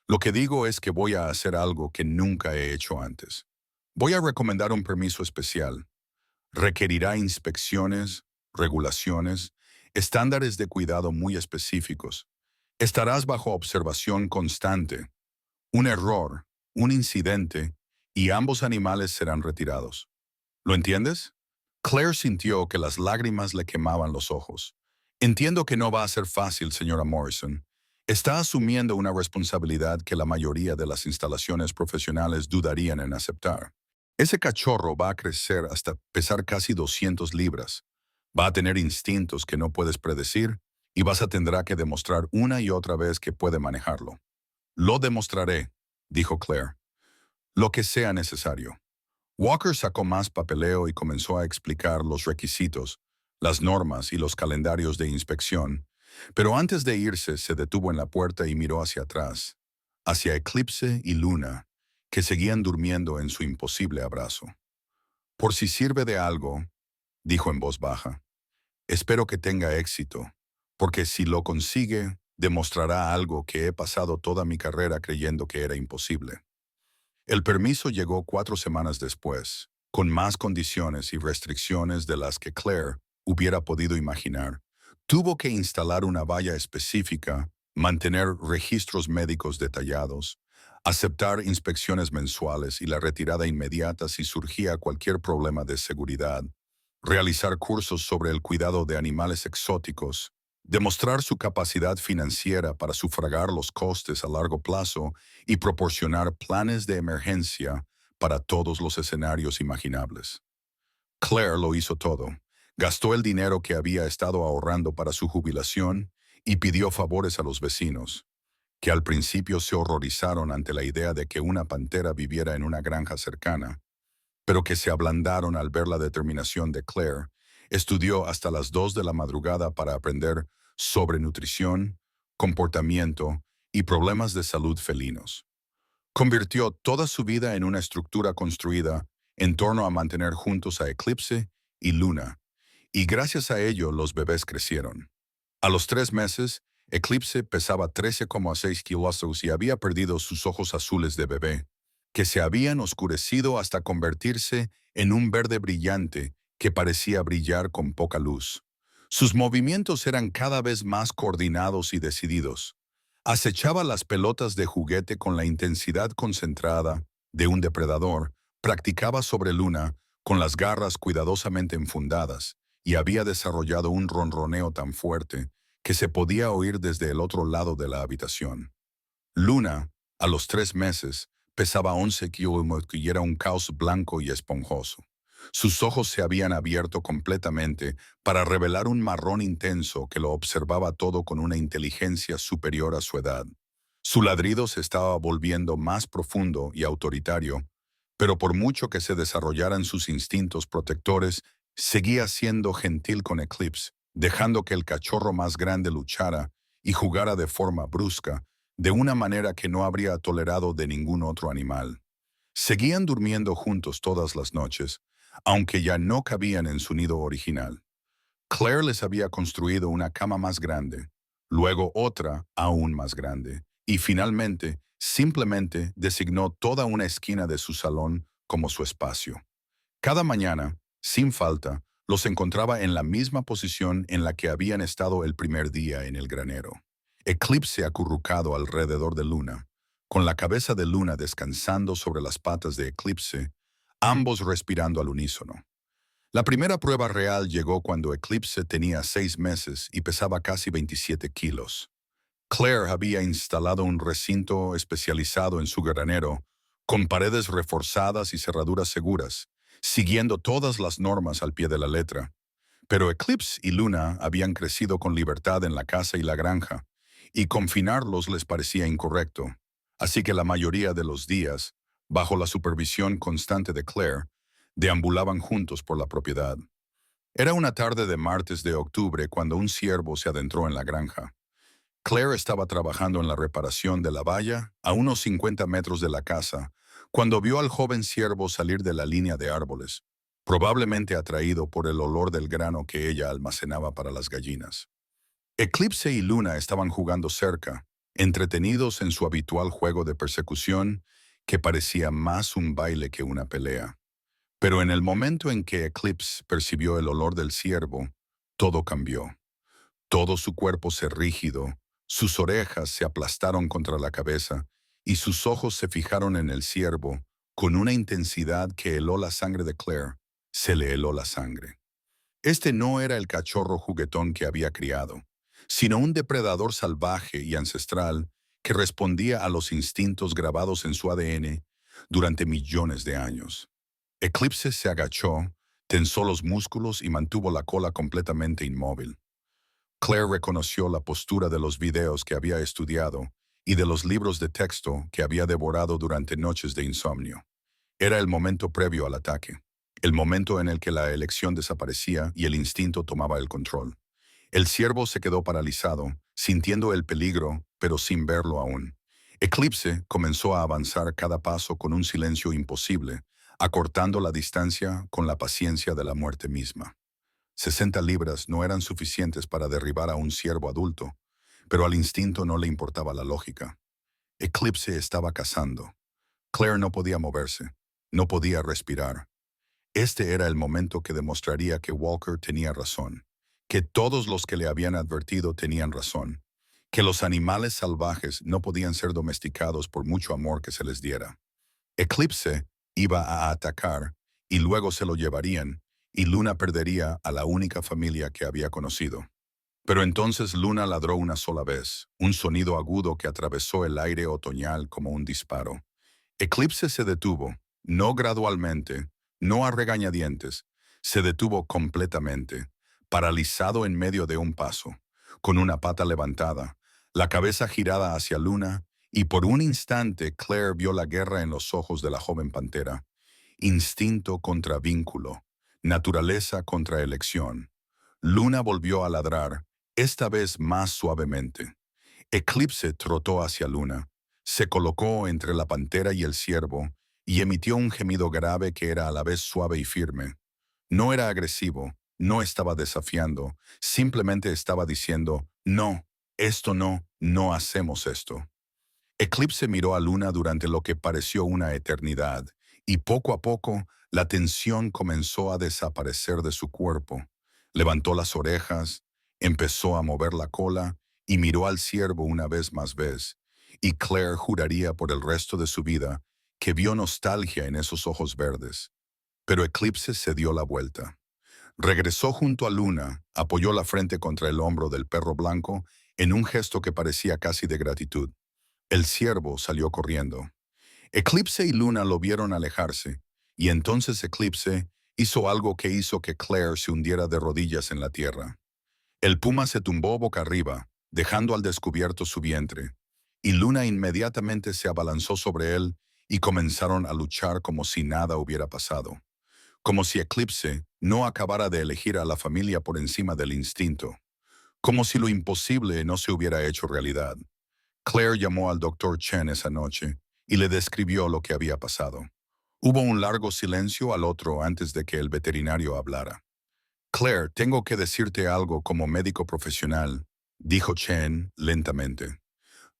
Lo que digo es que voy a hacer algo que nunca he hecho antes. Voy a recomendar un permiso especial. Requerirá inspecciones, regulaciones, estándares de cuidado muy específicos. Estarás bajo observación constante. Un error, un incidente, y ambos animales serán retirados. ¿Lo entiendes? Claire sintió que las lágrimas le quemaban los ojos. Entiendo que no va a ser fácil, señora Morrison. Está asumiendo una responsabilidad que la mayoría de las instalaciones profesionales dudarían en aceptar. Ese cachorro va a crecer hasta pesar casi 200 libras. Va a tener instintos que no puedes predecir y vas a tener que demostrar una y otra vez que puede manejarlo. Lo demostraré, dijo Claire. Lo que sea necesario. Walker sacó más papeleo y comenzó a explicar los requisitos, las normas y los calendarios de inspección, pero antes de irse se detuvo en la puerta y miró hacia atrás, hacia Eclipse y Luna, que seguían durmiendo en su imposible abrazo. Por si sirve de algo, dijo en voz baja, espero que tenga éxito, porque si lo consigue, demostrará algo que he pasado toda mi carrera creyendo que era imposible. El permiso llegó 4 semanas después, con más condiciones y restricciones de las que Claire hubiera podido imaginar. Tuvo que instalar una valla específica, mantener registros médicos detallados, aceptar inspecciones mensuales y la retirada inmediata si surgía cualquier problema de seguridad, realizar cursos sobre el cuidado de animales exóticos, demostrar su capacidad financiera para sufragar los costes a largo plazo y proporcionar planes de emergencia para todos los escenarios imaginables. Claire lo hizo todo. Gastó el dinero que había estado ahorrando para su jubilación y pidió favores a los vecinos, que al principio se horrorizaron ante la idea de que una pantera viviera en una granja cercana, pero que se ablandaron al ver la determinación de Claire. Estudió hasta las 2 de la madrugada para aprender sobre nutrición, comportamiento y problemas de salud felinos. Convirtió toda su vida en una estructura construida en torno a mantener juntos a Eclipse y Luna, y gracias a ello los bebés crecieron. A los 3 meses, Eclipse pesaba 13,6 kilos y había perdido sus ojos azules de bebé, que se habían oscurecido hasta convertirse en un verde brillante que parecía brillar con poca luz. Sus movimientos eran cada vez más coordinados y decididos. Acechaba las pelotas de juguete con la intensidad concentrada de un depredador, practicaba sobre Luna con las garras cuidadosamente enfundadas y había desarrollado un ronroneo tan fuerte que se podía oír desde el otro lado de la habitación. Luna, a los 3 meses, pesaba 11 kilos y era un caos blanco y esponjoso. Sus ojos se habían abierto completamente para revelar un marrón intenso que lo observaba todo con una inteligencia superior a su edad. Su ladrido se estaba volviendo más profundo y autoritario, pero por mucho que se desarrollaran sus instintos protectores, seguía siendo gentil con Eclipse, dejando que el cachorro más grande luchara y jugara de forma brusca, de una manera que no habría tolerado de ningún otro animal. Seguían durmiendo juntos todas las noches, aunque ya no cabían en su nido original. Claire les había construido una cama más grande, luego otra aún más grande, y finalmente, simplemente designó toda una esquina de su salón como su espacio. Cada mañana, sin falta, los encontraba en la misma posición en la que habían estado el primer día en el granero. Eclipse acurrucado alrededor de Luna, con la cabeza de Luna descansando sobre las patas de Eclipse, ambos respirando al unísono. La primera prueba real llegó cuando Eclipse tenía 6 meses y pesaba casi 27 kilos. Claire había instalado un recinto especializado en su granero, con paredes reforzadas y cerraduras seguras, siguiendo todas las normas al pie de la letra. Pero Eclipse y Luna habían crecido con libertad en la casa y la granja, y confinarlos les parecía incorrecto. Así que la mayoría de los días, bajo la supervisión constante de Claire, deambulaban juntos por la propiedad. Era una tarde de martes de octubre cuando un ciervo se adentró en la granja. Claire estaba trabajando en la reparación de la valla a unos 50 metros de la casa cuando vio al joven ciervo salir de la línea de árboles, probablemente atraído por el olor del grano que ella almacenaba para las gallinas. Eclipse y Luna estaban jugando cerca, entretenidos en su habitual juego de persecución que parecía más un baile que una pelea. Pero en el momento en que Eclipse percibió el olor del ciervo, todo cambió. Todo su cuerpo se rígido, sus orejas se aplastaron contra la cabeza y sus ojos se fijaron en el ciervo con una intensidad que heló la sangre de Claire. Se le heló la sangre. Este no era el cachorro juguetón que había criado, sino un depredador salvaje y ancestral que respondía a los instintos grabados en su ADN durante millones de años. Eclipse se agachó, tensó los músculos y mantuvo la cola completamente inmóvil. Claire reconoció la postura de los videos que había estudiado y de los libros de texto que había devorado durante noches de insomnio. Era el momento previo al ataque, el momento en el que la elección desaparecía y el instinto tomaba el control. El ciervo se quedó paralizado, sintiendo el peligro, pero sin verlo aún. Eclipse comenzó a avanzar cada paso con un silencio imposible, acortando la distancia con la paciencia de la muerte misma. 60 libras no eran suficientes para derribar a un ciervo adulto, pero al instinto no le importaba la lógica. Eclipse estaba cazando. Claire no podía moverse, no podía respirar. Este era el momento que demostraría que Walker tenía razón, que todos los que le habían advertido tenían razón, que los animales salvajes no podían ser domesticados por mucho amor que se les diera. Eclipse iba a atacar y luego se lo llevarían, y Luna perdería a la única familia que había conocido. Pero entonces Luna ladró una sola vez, un sonido agudo que atravesó el aire otoñal como un disparo. Eclipse se detuvo, no gradualmente, no a regañadientes, se detuvo completamente, paralizado en medio de un paso, con una pata levantada, la cabeza girada hacia Luna, y por un instante Claire vio la guerra en los ojos de la joven pantera. Instinto contra vínculo, naturaleza contra elección. Luna volvió a ladrar, esta vez más suavemente. Eclipse trotó hacia Luna, se colocó entre la pantera y el ciervo y emitió un gemido grave que era a la vez suave y firme. No era agresivo, no estaba desafiando, simplemente estaba diciendo no. No hacemos esto. Eclipse miró a Luna durante lo que pareció una eternidad, y poco a poco la tensión comenzó a desaparecer de su cuerpo. Levantó las orejas, empezó a mover la cola y miró al ciervo una vez más vez, y Claire juraría por el resto de su vida que vio nostalgia en esos ojos verdes. Pero Eclipse se dio la vuelta. Regresó junto a Luna, apoyó la frente contra el hombro del perro blanco en un gesto que parecía casi de gratitud. El ciervo salió corriendo. Eclipse y Luna lo vieron alejarse, y entonces Eclipse hizo algo que hizo que Claire se hundiera de rodillas en la tierra. El puma se tumbó boca arriba, dejando al descubierto su vientre, y Luna inmediatamente se abalanzó sobre él y comenzaron a luchar como si nada hubiera pasado, como si Eclipse no acabara de elegir a la familia por encima del instinto, como si lo imposible no se hubiera hecho realidad. Claire llamó al doctor Chen esa noche y le describió lo que había pasado. Hubo un largo silencio al otro antes de que el veterinario hablara. Claire, tengo que decirte algo como médico profesional, dijo Chen lentamente.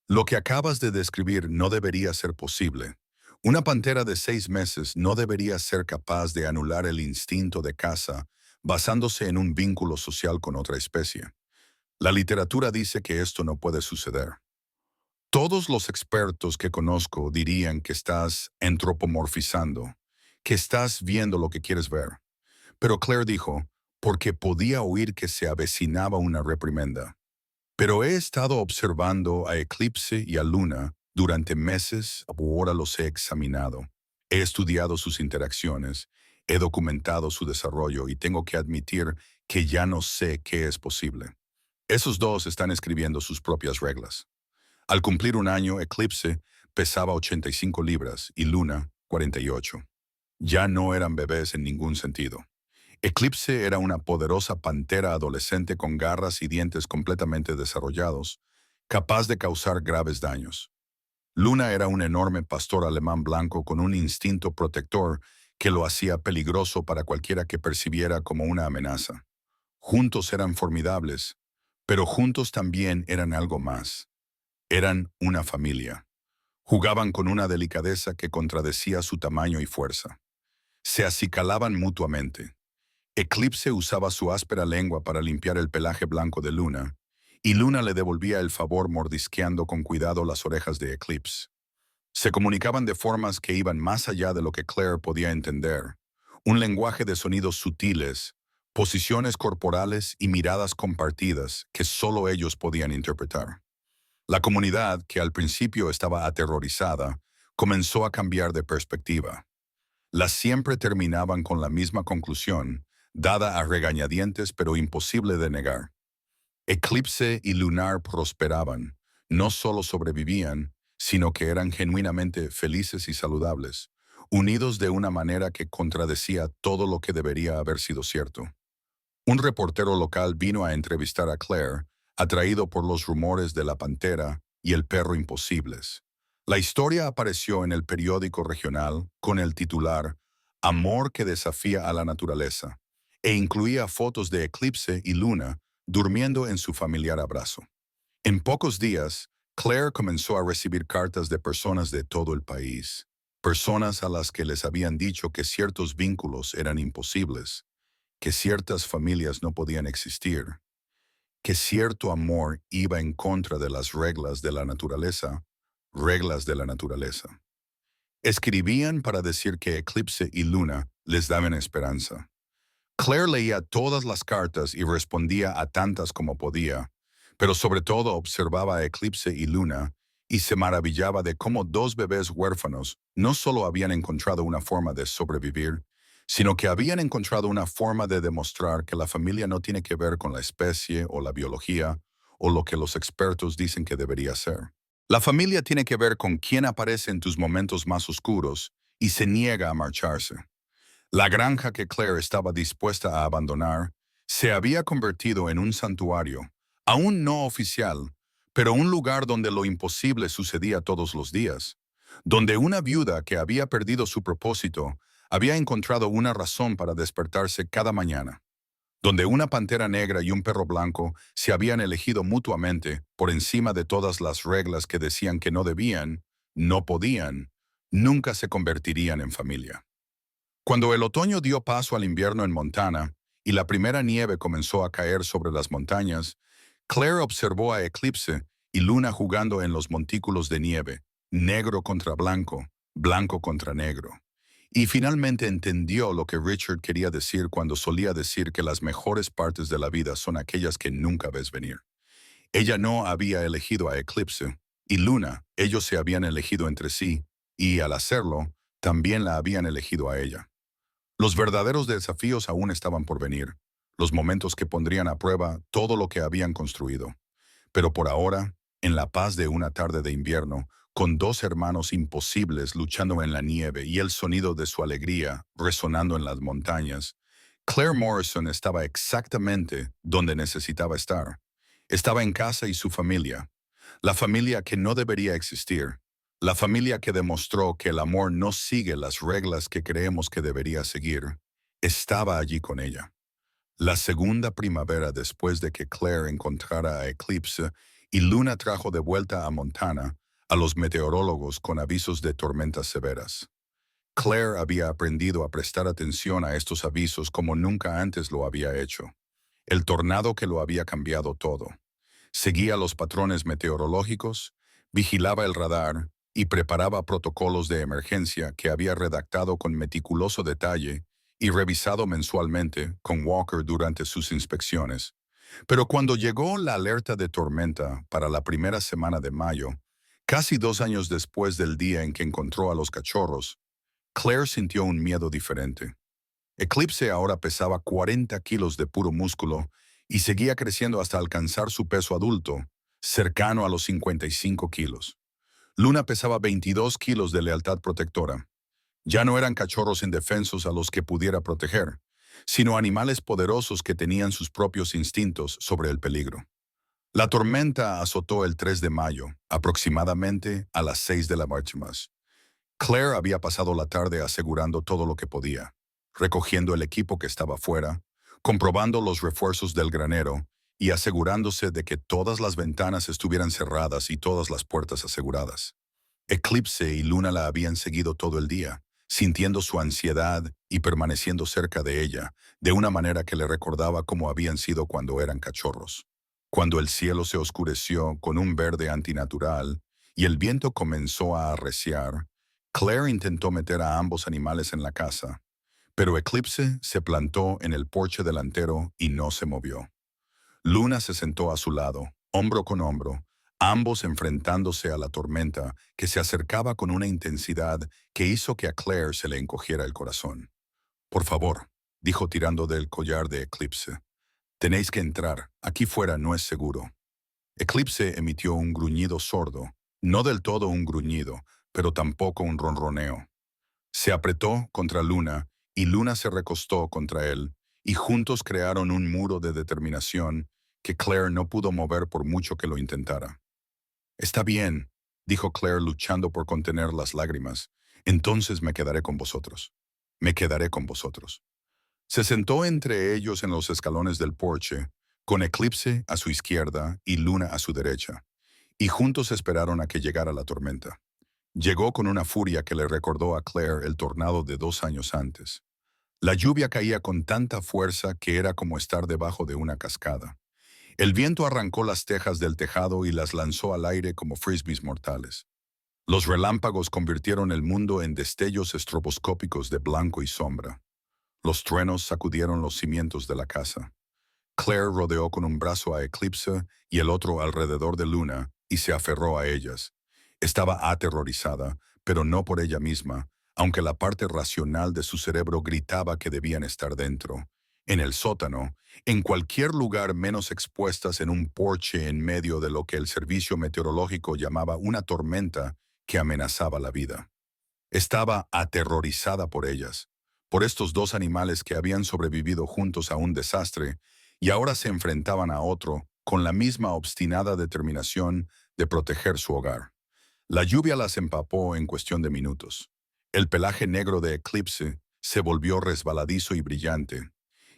Lo que acabas de describir no debería ser posible. Una pantera de 6 meses no debería ser capaz de anular el instinto de caza basándose en un vínculo social con otra especie. La literatura dice que esto no puede suceder. Todos los expertos que conozco dirían que estás antropomorfizando, que estás viendo lo que quieres ver. Pero Claire dijo, porque podía oír que se avecinaba una reprimenda. Pero he estado observando a Eclipse y a Luna durante meses, ahora los he examinado. He estudiado sus interacciones, he documentado su desarrollo y tengo que admitir que ya no sé qué es posible. Esos dos están escribiendo sus propias reglas. Al cumplir un año, Eclipse pesaba 85 libras y Luna 48. Ya no eran bebés en ningún sentido. Eclipse era una poderosa pantera adolescente con garras y dientes completamente desarrollados, capaz de causar graves daños. Luna era un enorme pastor alemán blanco con un instinto protector que lo hacía peligroso para cualquiera que percibiera como una amenaza. Juntos eran formidables, pero juntos también eran algo más. Eran una familia. Jugaban con una delicadeza que contradecía su tamaño y fuerza. Se acicalaban mutuamente. Eclipse usaba su áspera lengua para limpiar el pelaje blanco de Luna, y Luna le devolvía el favor mordisqueando con cuidado las orejas de Eclipse. Se comunicaban de formas que iban más allá de lo que Claire podía entender. Un lenguaje de sonidos sutiles, posiciones corporales y miradas compartidas que solo ellos podían interpretar. La comunidad, que al principio estaba aterrorizada, comenzó a cambiar de perspectiva. Las siempre terminaban con la misma conclusión, dada a regañadientes pero imposible de negar. Eclipse y Lunar prosperaban, no solo sobrevivían, sino que eran genuinamente felices y saludables, unidos de una manera que contradecía todo lo que debería haber sido cierto. Un reportero local vino a entrevistar a Claire, atraído por los rumores de la pantera y el perro imposibles. La historia apareció en el periódico regional con el titular Amor que desafía a la naturaleza, e incluía fotos de Eclipse y Luna durmiendo en su familiar abrazo. En pocos días, Claire comenzó a recibir cartas de personas de todo el país, personas a las que les habían dicho que ciertos vínculos eran imposibles, que ciertas familias no podían existir, que cierto amor iba en contra de las reglas de la naturaleza. Escribían para decir que Eclipse y Luna les daban esperanza. Claire leía todas las cartas y respondía a tantas como podía, pero sobre todo observaba a Eclipse y Luna y se maravillaba de cómo dos bebés huérfanos no solo habían encontrado una forma de sobrevivir, sino que habían encontrado una forma de demostrar que la familia no tiene que ver con la especie o la biología o lo que los expertos dicen que debería ser. La familia tiene que ver con quién aparece en tus momentos más oscuros y se niega a marcharse. La granja que Claire estaba dispuesta a abandonar se había convertido en un santuario, aún no oficial, pero un lugar donde lo imposible sucedía todos los días, donde una viuda que había perdido su propósito había encontrado una razón para despertarse cada mañana, donde una pantera negra y un perro blanco se habían elegido mutuamente por encima de todas las reglas que decían que no debían, no podían, nunca se convertirían en familia. Cuando el otoño dio paso al invierno en Montana y la primera nieve comenzó a caer sobre las montañas, Claire observó a Eclipse y Luna jugando en los montículos de nieve, negro contra blanco, blanco contra negro. Y finalmente entendió lo que Richard quería decir cuando solía decir que las mejores partes de la vida son aquellas que nunca ves venir. Ella no había elegido a Eclipse, y Luna, ellos se habían elegido entre sí, y al hacerlo, también la habían elegido a ella. Los verdaderos desafíos aún estaban por venir, los momentos que pondrían a prueba todo lo que habían construido. Pero por ahora, en la paz de una tarde de invierno, con dos hermanos imposibles luchando en la nieve y el sonido de su alegría resonando en las montañas, Claire Morrison estaba exactamente donde necesitaba estar. Estaba en casa y su familia, la familia que no debería existir, la familia que demostró que el amor no sigue las reglas que creemos que debería seguir, estaba allí con ella. La segunda primavera después de que Claire encontrara a Eclipse y Luna trajo de vuelta a Montana a los meteorólogos con avisos de tormentas severas. Claire había aprendido a prestar atención a estos avisos como nunca antes lo había hecho. El tornado que lo había cambiado todo. Seguía los patrones meteorológicos, vigilaba el radar y preparaba protocolos de emergencia que había redactado con meticuloso detalle y revisado mensualmente con Walker durante sus inspecciones. Pero cuando llegó la alerta de tormenta para la primera semana de mayo, casi 2 años después del día en que encontró a los cachorros, Claire sintió un miedo diferente. Eclipse ahora pesaba 40 kilos de puro músculo y seguía creciendo hasta alcanzar su peso adulto, cercano a los 55 kilos. Luna pesaba 22 kilos de lealtad protectora. Ya no eran cachorros indefensos a los que pudiera proteger, sino animales poderosos que tenían sus propios instintos sobre el peligro. La tormenta azotó el 3 de mayo, aproximadamente a las 6 de la noche más. Claire había pasado la tarde asegurando todo lo que podía, recogiendo el equipo que estaba fuera, comprobando los refuerzos del granero y asegurándose de que todas las ventanas estuvieran cerradas y todas las puertas aseguradas. Eclipse y Luna la habían seguido todo el día, sintiendo su ansiedad y permaneciendo cerca de ella, de una manera que le recordaba cómo habían sido cuando eran cachorros. Cuando el cielo se oscureció con un verde antinatural y el viento comenzó a arreciar, Claire intentó meter a ambos animales en la casa, pero Eclipse se plantó en el porche delantero y no se movió. Luna se sentó a su lado, hombro con hombro, ambos enfrentándose a la tormenta que se acercaba con una intensidad que hizo que a Claire se le encogiera el corazón. «Por favor», dijo tirando del collar de Eclipse, «tenéis que entrar, aquí fuera no es seguro». Eclipse emitió un gruñido sordo, no del todo un gruñido, pero tampoco un ronroneo. Se apretó contra Luna y Luna se recostó contra él, y juntos crearon un muro de determinación que Claire no pudo mover por mucho que lo intentara. «Está bien», dijo Claire luchando por contener las lágrimas, «entonces me quedaré con vosotros. Me quedaré con vosotros». Se sentó entre ellos en los escalones del porche, con Eclipse a su izquierda y Luna a su derecha, y juntos esperaron a que llegara la tormenta. Llegó con una furia que le recordó a Claire el tornado de 2 años antes. La lluvia caía con tanta fuerza que era como estar debajo de una cascada. El viento arrancó las tejas del tejado y las lanzó al aire como frisbees mortales. Los relámpagos convirtieron el mundo en destellos estroboscópicos de blanco y sombra. Los truenos sacudieron los cimientos de la casa. Claire rodeó con un brazo a Eclipse y el otro alrededor de Luna y se aferró a ellas. Estaba aterrorizada, pero no por ella misma, aunque la parte racional de su cerebro gritaba que debían estar dentro, en el sótano, en cualquier lugar menos expuestas en un porche en medio de lo que el servicio meteorológico llamaba una tormenta que amenazaba la vida. Estaba aterrorizada por ellas, por estos dos animales que habían sobrevivido juntos a un desastre y ahora se enfrentaban a otro con la misma obstinada determinación de proteger su hogar. La lluvia las empapó en cuestión de minutos. El pelaje negro de Eclipse se volvió resbaladizo y brillante,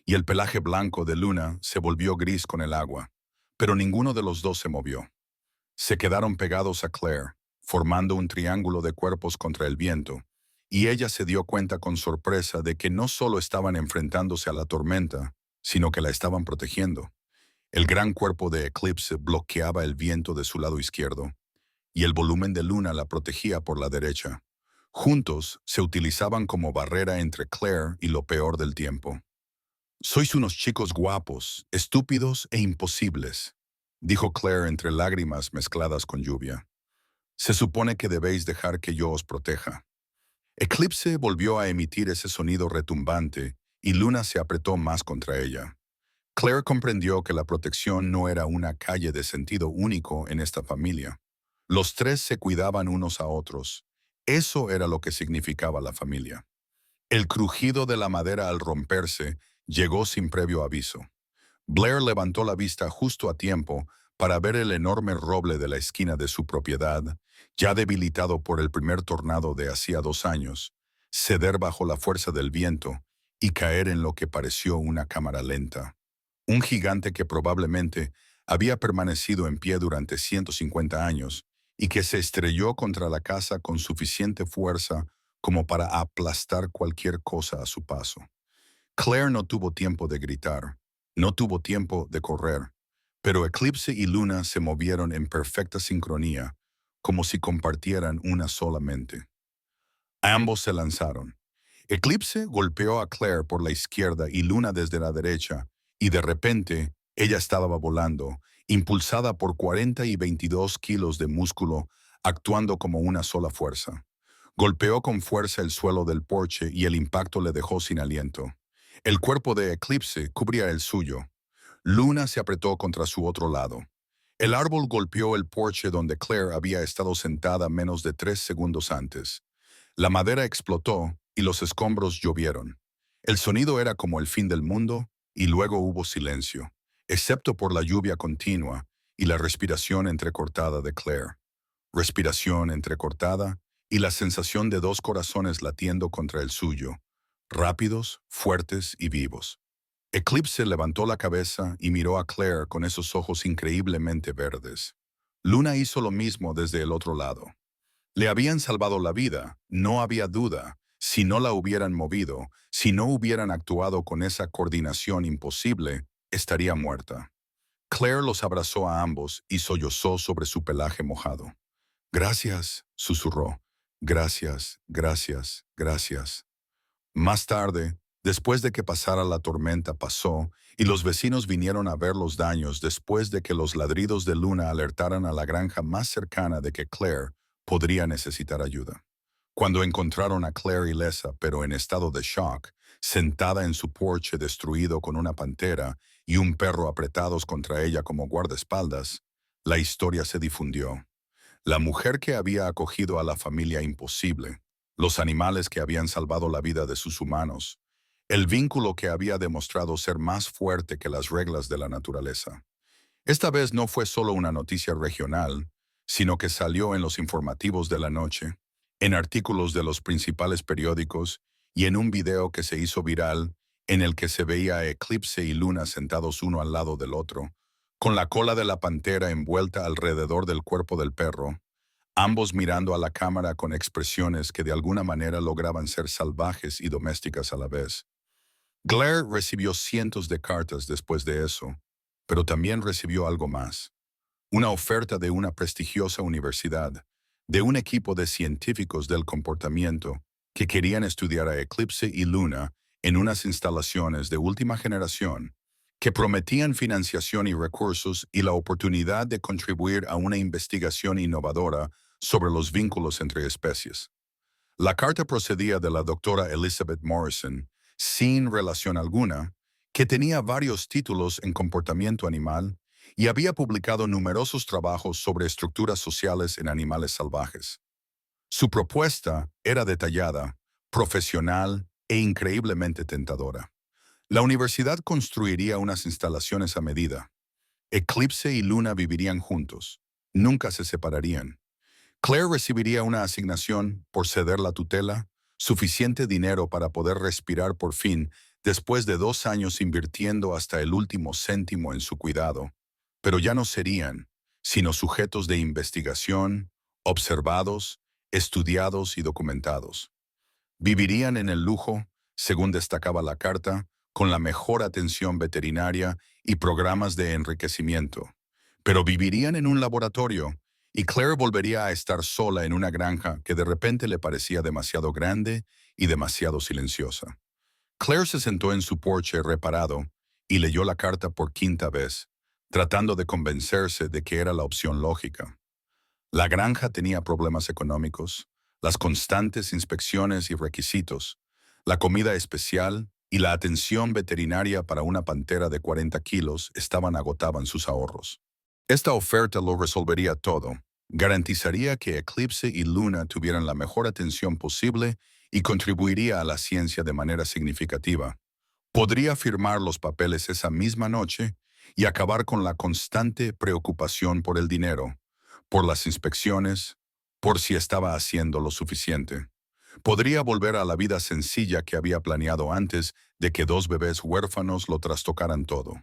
y el pelaje blanco de Luna se volvió gris con el agua, pero ninguno de los dos se movió. Se quedaron pegados a Claire, formando un triángulo de cuerpos contra el viento, y ella se dio cuenta con sorpresa de que no solo estaban enfrentándose a la tormenta, sino que la estaban protegiendo. El gran cuerpo de Eclipse bloqueaba el viento de su lado izquierdo, y el volumen de Luna la protegía por la derecha. Juntos se utilizaban como barrera entre Claire y lo peor del tiempo. «Sois unos chicos guapos, estúpidos e imposibles», dijo Claire entre lágrimas mezcladas con lluvia. «Se supone que debéis dejar que yo os proteja». Eclipse volvió a emitir ese sonido retumbante y Luna se apretó más contra ella. Claire comprendió que la protección no era una calle de sentido único en esta familia. Los tres se cuidaban unos a otros. Eso era lo que significaba la familia. El crujido de la madera al romperse llegó sin previo aviso. Blair levantó la vista justo a tiempo para ver el enorme roble de la esquina de su propiedad, ya debilitado por el primer tornado de hacía 2 años, ceder bajo la fuerza del viento y caer en lo que pareció una cámara lenta. Un gigante que probablemente había permanecido en pie durante 150 años y que se estrelló contra la casa con suficiente fuerza como para aplastar cualquier cosa a su paso. Claire no tuvo tiempo de gritar, no tuvo tiempo de correr, pero Eclipse y Luna se movieron en perfecta sincronía, como si compartieran una sola mente. Ambos se lanzaron. Eclipse golpeó a Claire por la izquierda y Luna desde la derecha, y de repente ella estaba volando, impulsada por 40 y 22 kilos de músculo, actuando como una sola fuerza. Golpeó con fuerza el suelo del porche y el impacto le dejó sin aliento. El cuerpo de Eclipse cubría el suyo. Luna se apretó contra su otro lado. El árbol golpeó el porche donde Claire había estado sentada menos de 3 segundos antes. La madera explotó y los escombros llovieron. El sonido era como el fin del mundo y luego hubo silencio, excepto por la lluvia continua y la respiración entrecortada de Claire. Respiración entrecortada y la sensación de 2 corazones latiendo contra el suyo, rápidos, fuertes y vivos. Eclipse levantó la cabeza y miró a Claire con esos ojos increíblemente verdes. Luna hizo lo mismo desde el otro lado. Le habían salvado la vida, no había duda. Si no la hubieran movido, si no hubieran actuado con esa coordinación imposible, estaría muerta. Claire los abrazó a ambos y sollozó sobre su pelaje mojado. «Gracias», susurró. «Gracias, gracias, gracias». Más tarde, después de que pasara la tormenta, pasó, y los vecinos vinieron a ver los daños después de que los ladridos de Luna alertaran a la granja más cercana de que Claire podría necesitar ayuda. Cuando encontraron a Claire ilesa, pero en estado de shock, sentada en su porche destruido con una pantera y un perro apretados contra ella como guardaespaldas, la historia se difundió. La mujer que había acogido a la familia imposible, los animales que habían salvado la vida de sus humanos, el vínculo que había demostrado ser más fuerte que las reglas de la naturaleza. Esta vez no fue solo una noticia regional, sino que salió en los informativos de la noche, en artículos de los principales periódicos y en un video que se hizo viral en el que se veía a Eclipse y Luna sentados uno al lado del otro, con la cola de la pantera envuelta alrededor del cuerpo del perro, ambos mirando a la cámara con expresiones que de alguna manera lograban ser salvajes y domésticas a la vez. Claire recibió cientos de cartas después de eso, pero también recibió algo más. Una oferta de una prestigiosa universidad, de un equipo de científicos del comportamiento que querían estudiar a Eclipse y Luna en unas instalaciones de última generación, que prometían financiación y recursos y la oportunidad de contribuir a una investigación innovadora sobre los vínculos entre especies. La carta procedía de la doctora Elizabeth Morrison, sin relación alguna, que tenía varios títulos en comportamiento animal y había publicado numerosos trabajos sobre estructuras sociales en animales salvajes. Su propuesta era detallada, profesional e increíblemente tentadora. La universidad construiría unas instalaciones a medida. Eclipse y Luna vivirían juntos. Nunca se separarían. Claire recibiría una asignación por ceder la tutela, suficiente dinero para poder respirar por fin después de 2 años invirtiendo hasta el último céntimo en su cuidado, pero ya no serían, sino sujetos de investigación, observados, estudiados y documentados. Vivirían en el lujo, según destacaba la carta, con la mejor atención veterinaria y programas de enriquecimiento. Pero vivirían en un laboratorio, y Claire volvería a estar sola en una granja que de repente le parecía demasiado grande y demasiado silenciosa. Claire se sentó en su porche reparado y leyó la carta por quinta vez, tratando de convencerse de que era la opción lógica. La granja tenía problemas económicos, las constantes inspecciones y requisitos, la comida especial y la atención veterinaria para una pantera de 40 kilos agotaban sus ahorros. Esta oferta lo resolvería todo. Garantizaría que Eclipse y Luna tuvieran la mejor atención posible y contribuiría a la ciencia de manera significativa. Podría firmar los papeles esa misma noche y acabar con la constante preocupación por el dinero, por las inspecciones, por si estaba haciendo lo suficiente. Podría volver a la vida sencilla que había planeado antes de que 2 bebés huérfanos lo trastocaran todo.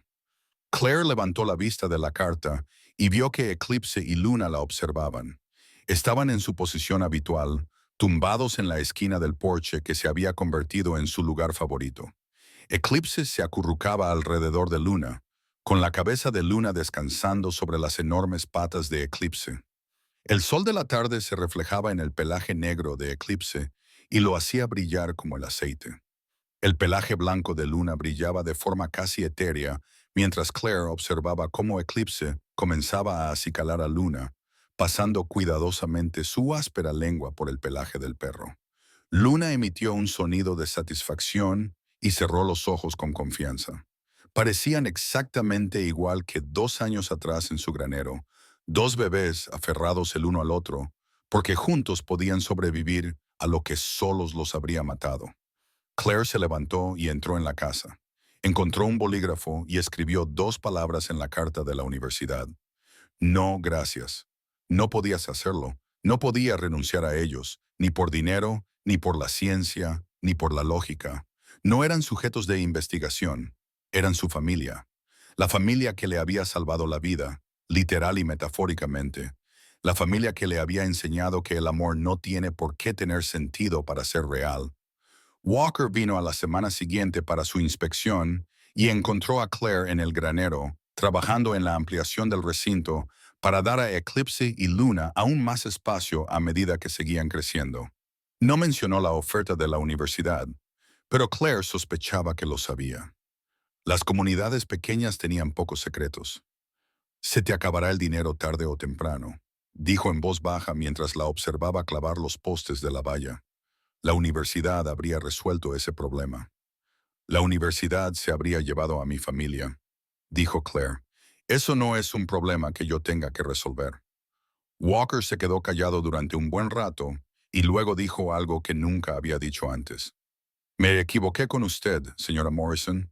Claire levantó la vista de la carta y vio que Eclipse y Luna la observaban. Estaban en su posición habitual, tumbados en la esquina del porche que se había convertido en su lugar favorito. Eclipse se acurrucaba alrededor de Luna, con la cabeza de Luna descansando sobre las enormes patas de Eclipse. El sol de la tarde se reflejaba en el pelaje negro de Eclipse y lo hacía brillar como el aceite. El pelaje blanco de Luna brillaba de forma casi etérea, mientras Claire observaba cómo Eclipse comenzaba a acicalar a Luna, pasando cuidadosamente su áspera lengua por el pelaje del perro. Luna emitió un sonido de satisfacción y cerró los ojos con confianza. Parecían exactamente igual que 2 años atrás en su granero, 2 bebés aferrados el uno al otro, porque juntos podían sobrevivir a lo que solos los habría matado. Claire se levantó y entró en la casa. Encontró un bolígrafo y escribió 2 palabras en la carta de la universidad. No, gracias. No podías hacerlo. No podía renunciar a ellos, ni por dinero, ni por la ciencia, ni por la lógica. No eran sujetos de investigación, eran su familia. La familia que le había salvado la vida, literal y metafóricamente. La familia que le había enseñado que el amor no tiene por qué tener sentido para ser real. Walker vino a la semana siguiente para su inspección y encontró a Claire en el granero, trabajando en la ampliación del recinto para dar a Eclipse y Luna aún más espacio a medida que seguían creciendo. No mencionó la oferta de la universidad, pero Claire sospechaba que lo sabía. Las comunidades pequeñas tenían pocos secretos. Se te acabará el dinero tarde o temprano, dijo en voz baja mientras la observaba clavar los postes de la valla. La universidad habría resuelto ese problema. La universidad se habría llevado a mi familia, dijo Claire. Eso no es un problema que yo tenga que resolver. Walker se quedó callado durante un buen rato y luego dijo algo que nunca había dicho antes. Me equivoqué con usted, señora Morrison.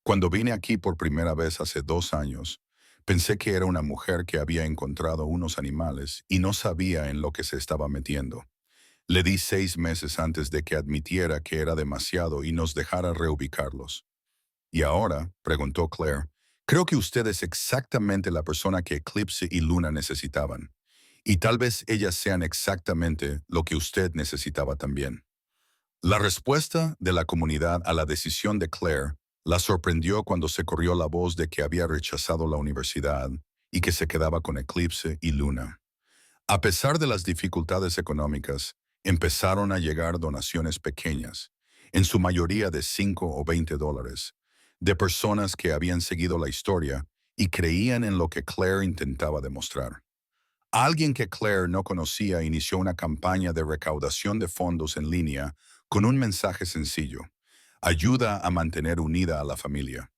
Cuando vine aquí por primera vez hace 2 años, pensé que era una mujer que había encontrado unos animales y no sabía en lo que se estaba metiendo. Le di 6 meses antes de que admitiera que era demasiado y nos dejara reubicarlos. ¿Y ahora?, preguntó Claire. Creo que usted es exactamente la persona que Eclipse y Luna necesitaban. Y tal vez ellas sean exactamente lo que usted necesitaba también. La respuesta de la comunidad a la decisión de Claire la sorprendió cuando se corrió la voz de que había rechazado la universidad y que se quedaba con Eclipse y Luna. A pesar de las dificultades económicas, empezaron a llegar donaciones pequeñas, en su mayoría de 5 o 20 dólares, de personas que habían seguido la historia y creían en lo que Claire intentaba demostrar. Alguien que Claire no conocía inició una campaña de recaudación de fondos en línea con un mensaje sencillo: ayuda a mantener unida a la familia.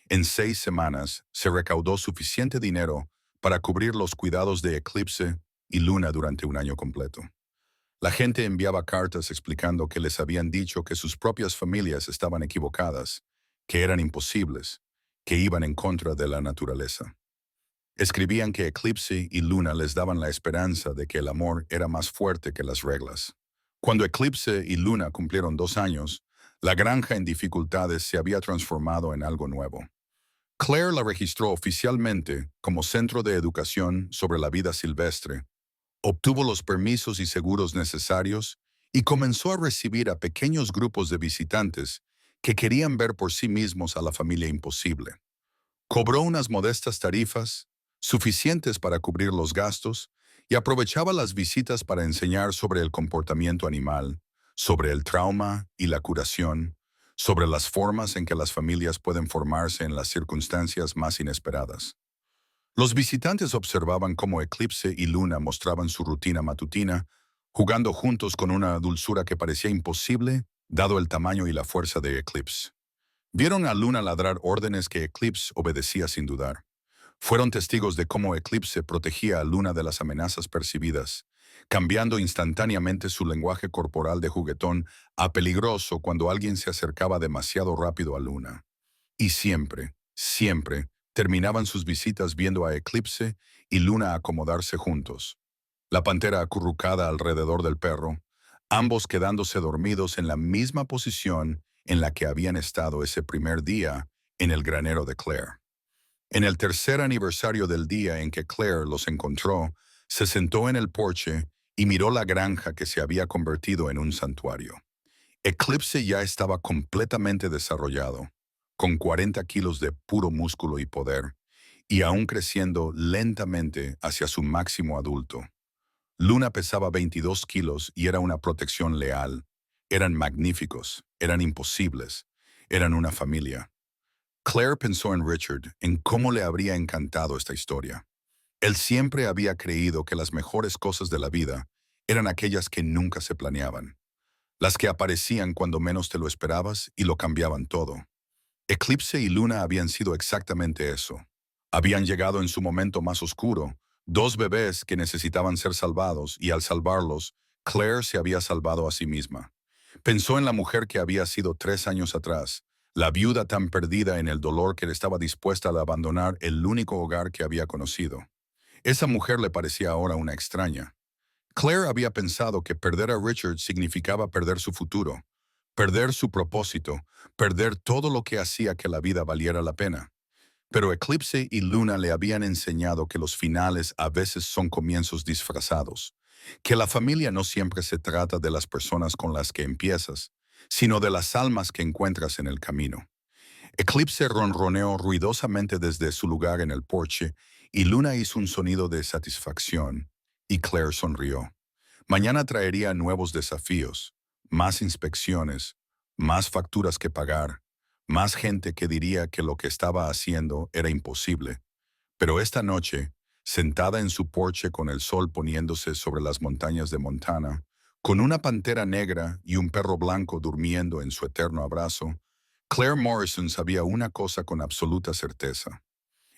En 6 semanas se recaudó suficiente dinero para cubrir los cuidados de Eclipse y Luna durante un año completo. La gente enviaba cartas explicando que les habían dicho que sus propias familias estaban equivocadas, que eran imposibles, que iban en contra de la naturaleza. Escribían que Eclipse y Luna les daban la esperanza de que el amor era más fuerte que las reglas. Cuando Eclipse y Luna cumplieron 2 años, La granja en dificultades se había transformado en algo nuevo. Claire la registró oficialmente como centro de educación sobre la vida silvestre, obtuvo los permisos y seguros necesarios y comenzó a recibir a pequeños grupos de visitantes que querían ver por sí mismos a la familia imposible. Cobró unas modestas tarifas, suficientes para cubrir los gastos, y aprovechaba las visitas para enseñar sobre el comportamiento animal, sobre el trauma y la curación, sobre las formas en que las familias pueden formarse en las circunstancias más inesperadas. Los visitantes observaban cómo Eclipse y Luna mostraban su rutina matutina, jugando juntos con una dulzura que parecía imposible, dado el tamaño y la fuerza de Eclipse. Vieron a Luna ladrar órdenes que Eclipse obedecía sin dudar. Fueron testigos de cómo Eclipse protegía a Luna de las amenazas percibidas, cambiando instantáneamente su lenguaje corporal de juguetón a peligroso cuando alguien se acercaba demasiado rápido a Luna. Y siempre, siempre, terminaban sus visitas viendo a Eclipse y Luna acomodarse juntos. La pantera acurrucada alrededor del perro, ambos quedándose dormidos en la misma posición en la que habían estado ese primer día en el granero de Claire. En el tercer aniversario del día en que Claire los encontró, se sentó en el porche y miró la granja que se había convertido en un santuario. Eclipse ya estaba completamente desarrollado, con 40 kilos de puro músculo y poder, y aún creciendo lentamente hacia su máximo adulto. Luna pesaba 22 kilos y era una protección leal. Eran magníficos, eran imposibles, eran una familia. Claire pensó en Richard, en cómo le habría encantado esta historia. Él siempre había creído que las mejores cosas de la vida eran aquellas que nunca se planeaban, las que aparecían cuando menos te lo esperabas y lo cambiaban todo. Eclipse y Luna habían sido exactamente eso. Habían llegado en su momento más oscuro, dos bebés que necesitaban ser salvados y al salvarlos, Claire se había salvado a sí misma. Pensó en la mujer que había sido 3 años atrás, la viuda tan perdida en el dolor que estaba dispuesta a abandonar el único hogar que había conocido. Esa mujer le parecía ahora una extraña. Claire había pensado que perder a Richard significaba perder su futuro, perder su propósito, perder todo lo que hacía que la vida valiera la pena. Pero Eclipse y Luna le habían enseñado que los finales a veces son comienzos disfrazados, que la familia no siempre se trata de las personas con las que empiezas, sino de las almas que encuentras en el camino. Eclipse ronroneó ruidosamente desde su lugar en el porche y Luna hizo un sonido de satisfacción, y Claire sonrió. Mañana traería nuevos desafíos, más inspecciones, más facturas que pagar, más gente que diría que lo que estaba haciendo era imposible. Pero esta noche, sentada en su porche con el sol poniéndose sobre las montañas de Montana, con una pantera negra y un perro blanco durmiendo en su eterno abrazo, Claire Morrison sabía una cosa con absoluta certeza.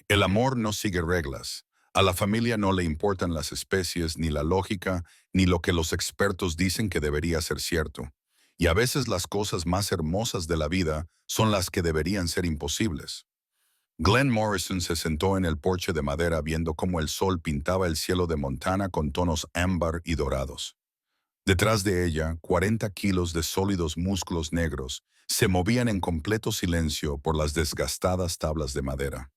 El amor no sigue reglas. A la familia no le importan las especies, ni la lógica, ni lo que los expertos dicen que debería ser cierto. Y a veces las cosas más hermosas de la vida son las que deberían ser imposibles. Glenn Morrison se sentó en el porche de madera viendo cómo el sol pintaba el cielo de Montana con tonos ámbar y dorados. Detrás de ella, 40 kilos de sólidos músculos negros se movían en completo silencio por las desgastadas tablas de madera.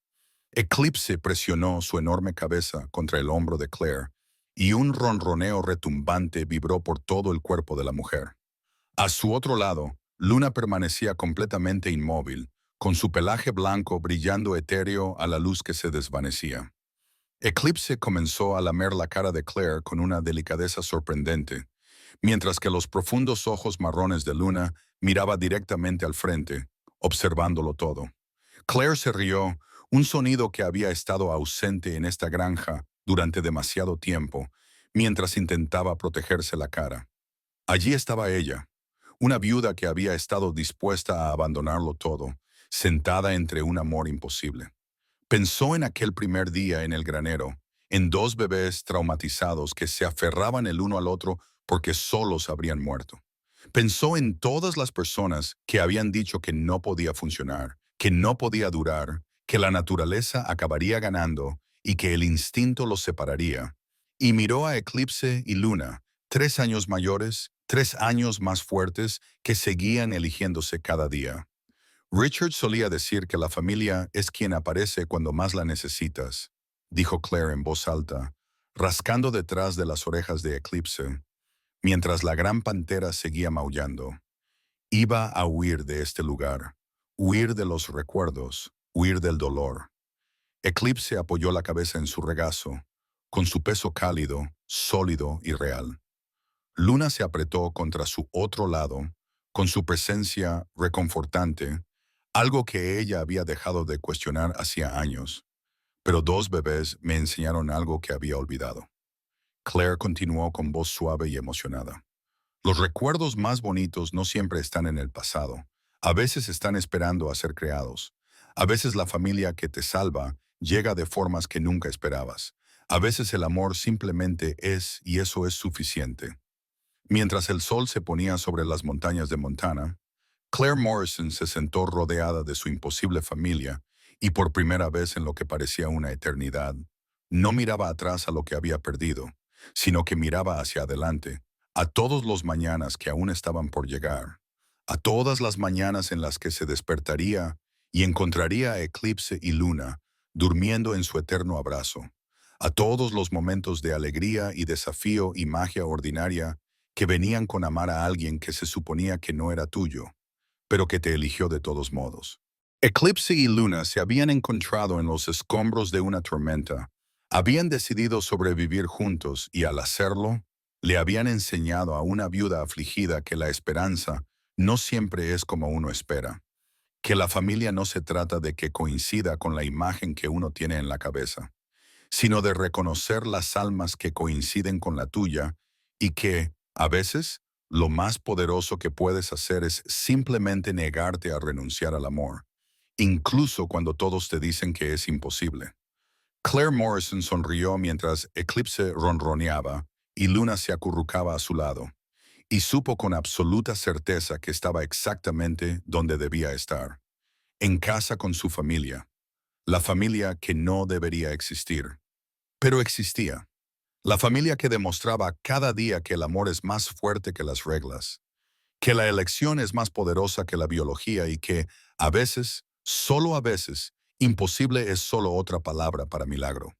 Eclipse presionó su enorme cabeza contra el hombro de Claire, y un ronroneo retumbante vibró por todo el cuerpo de la mujer. A su otro lado, Luna permanecía completamente inmóvil, con su pelaje blanco brillando etéreo a la luz que se desvanecía. Eclipse comenzó a lamer la cara de Claire con una delicadeza sorprendente, mientras que los profundos ojos marrones de Luna miraba directamente al frente, observándolo todo. Claire se rió, un sonido que había estado ausente en esta granja durante demasiado tiempo, mientras intentaba protegerse la cara. Allí estaba ella, una viuda que había estado dispuesta a abandonarlo todo, sentada entre un amor imposible. Pensó en aquel primer día en el granero, en dos bebés traumatizados que se aferraban el uno al otro porque solos habrían muerto. Pensó en todas las personas que habían dicho que no podía funcionar, que no podía durar, que la naturaleza acabaría ganando y que el instinto los separaría. Y miró a Eclipse y Luna, 3 años mayores, 3 años más fuertes que seguían eligiéndose cada día. Richard solía decir que la familia es quien aparece cuando más la necesitas, dijo Claire en voz alta, rascando detrás de las orejas de Eclipse, mientras la gran pantera seguía maullando. Iba a huir de este lugar, huir de los recuerdos, huir del dolor. Eclipse apoyó la cabeza en su regazo, con su peso cálido, sólido y real. Luna se apretó contra su otro lado, con su presencia reconfortante, algo que ella había dejado de cuestionar hacía años. Pero 2 bebés me enseñaron algo que había olvidado. Claire continuó con voz suave y emocionada. Los recuerdos más bonitos no siempre están en el pasado. A veces están esperando a ser creados. A veces la familia que te salva llega de formas que nunca esperabas. A veces el amor simplemente es y eso es suficiente. Mientras el sol se ponía sobre las montañas de Montana, Claire Morrison se sentó rodeada de su imposible familia y por primera vez en lo que parecía una eternidad, no miraba atrás a lo que había perdido, sino que miraba hacia adelante, a todos los mañanas que aún estaban por llegar, a todas las mañanas en las que se despertaría y encontraría a Eclipse y Luna durmiendo en su eterno abrazo, a todos los momentos de alegría y desafío y magia ordinaria que venían con amar a alguien que se suponía que no era tuyo, pero que te eligió de todos modos. Eclipse y Luna se habían encontrado en los escombros de una tormenta. Habían decidido sobrevivir juntos y al hacerlo, le habían enseñado a una viuda afligida que la esperanza no siempre es como uno espera, que la familia no se trata de que coincida con la imagen que uno tiene en la cabeza, sino de reconocer las almas que coinciden con la tuya y que, a veces, lo más poderoso que puedes hacer es simplemente negarte a renunciar al amor, incluso cuando todos te dicen que es imposible. Claire Morrison sonrió mientras Eclipse ronroneaba y Luna se acurrucaba a su lado, y supo con absoluta certeza que estaba exactamente donde debía estar, en casa con su familia, la familia que no debería existir, pero existía. La familia que demostraba cada día que el amor es más fuerte que las reglas, que la elección es más poderosa que la biología y que, a veces, solo a veces, imposible es solo otra palabra para milagro.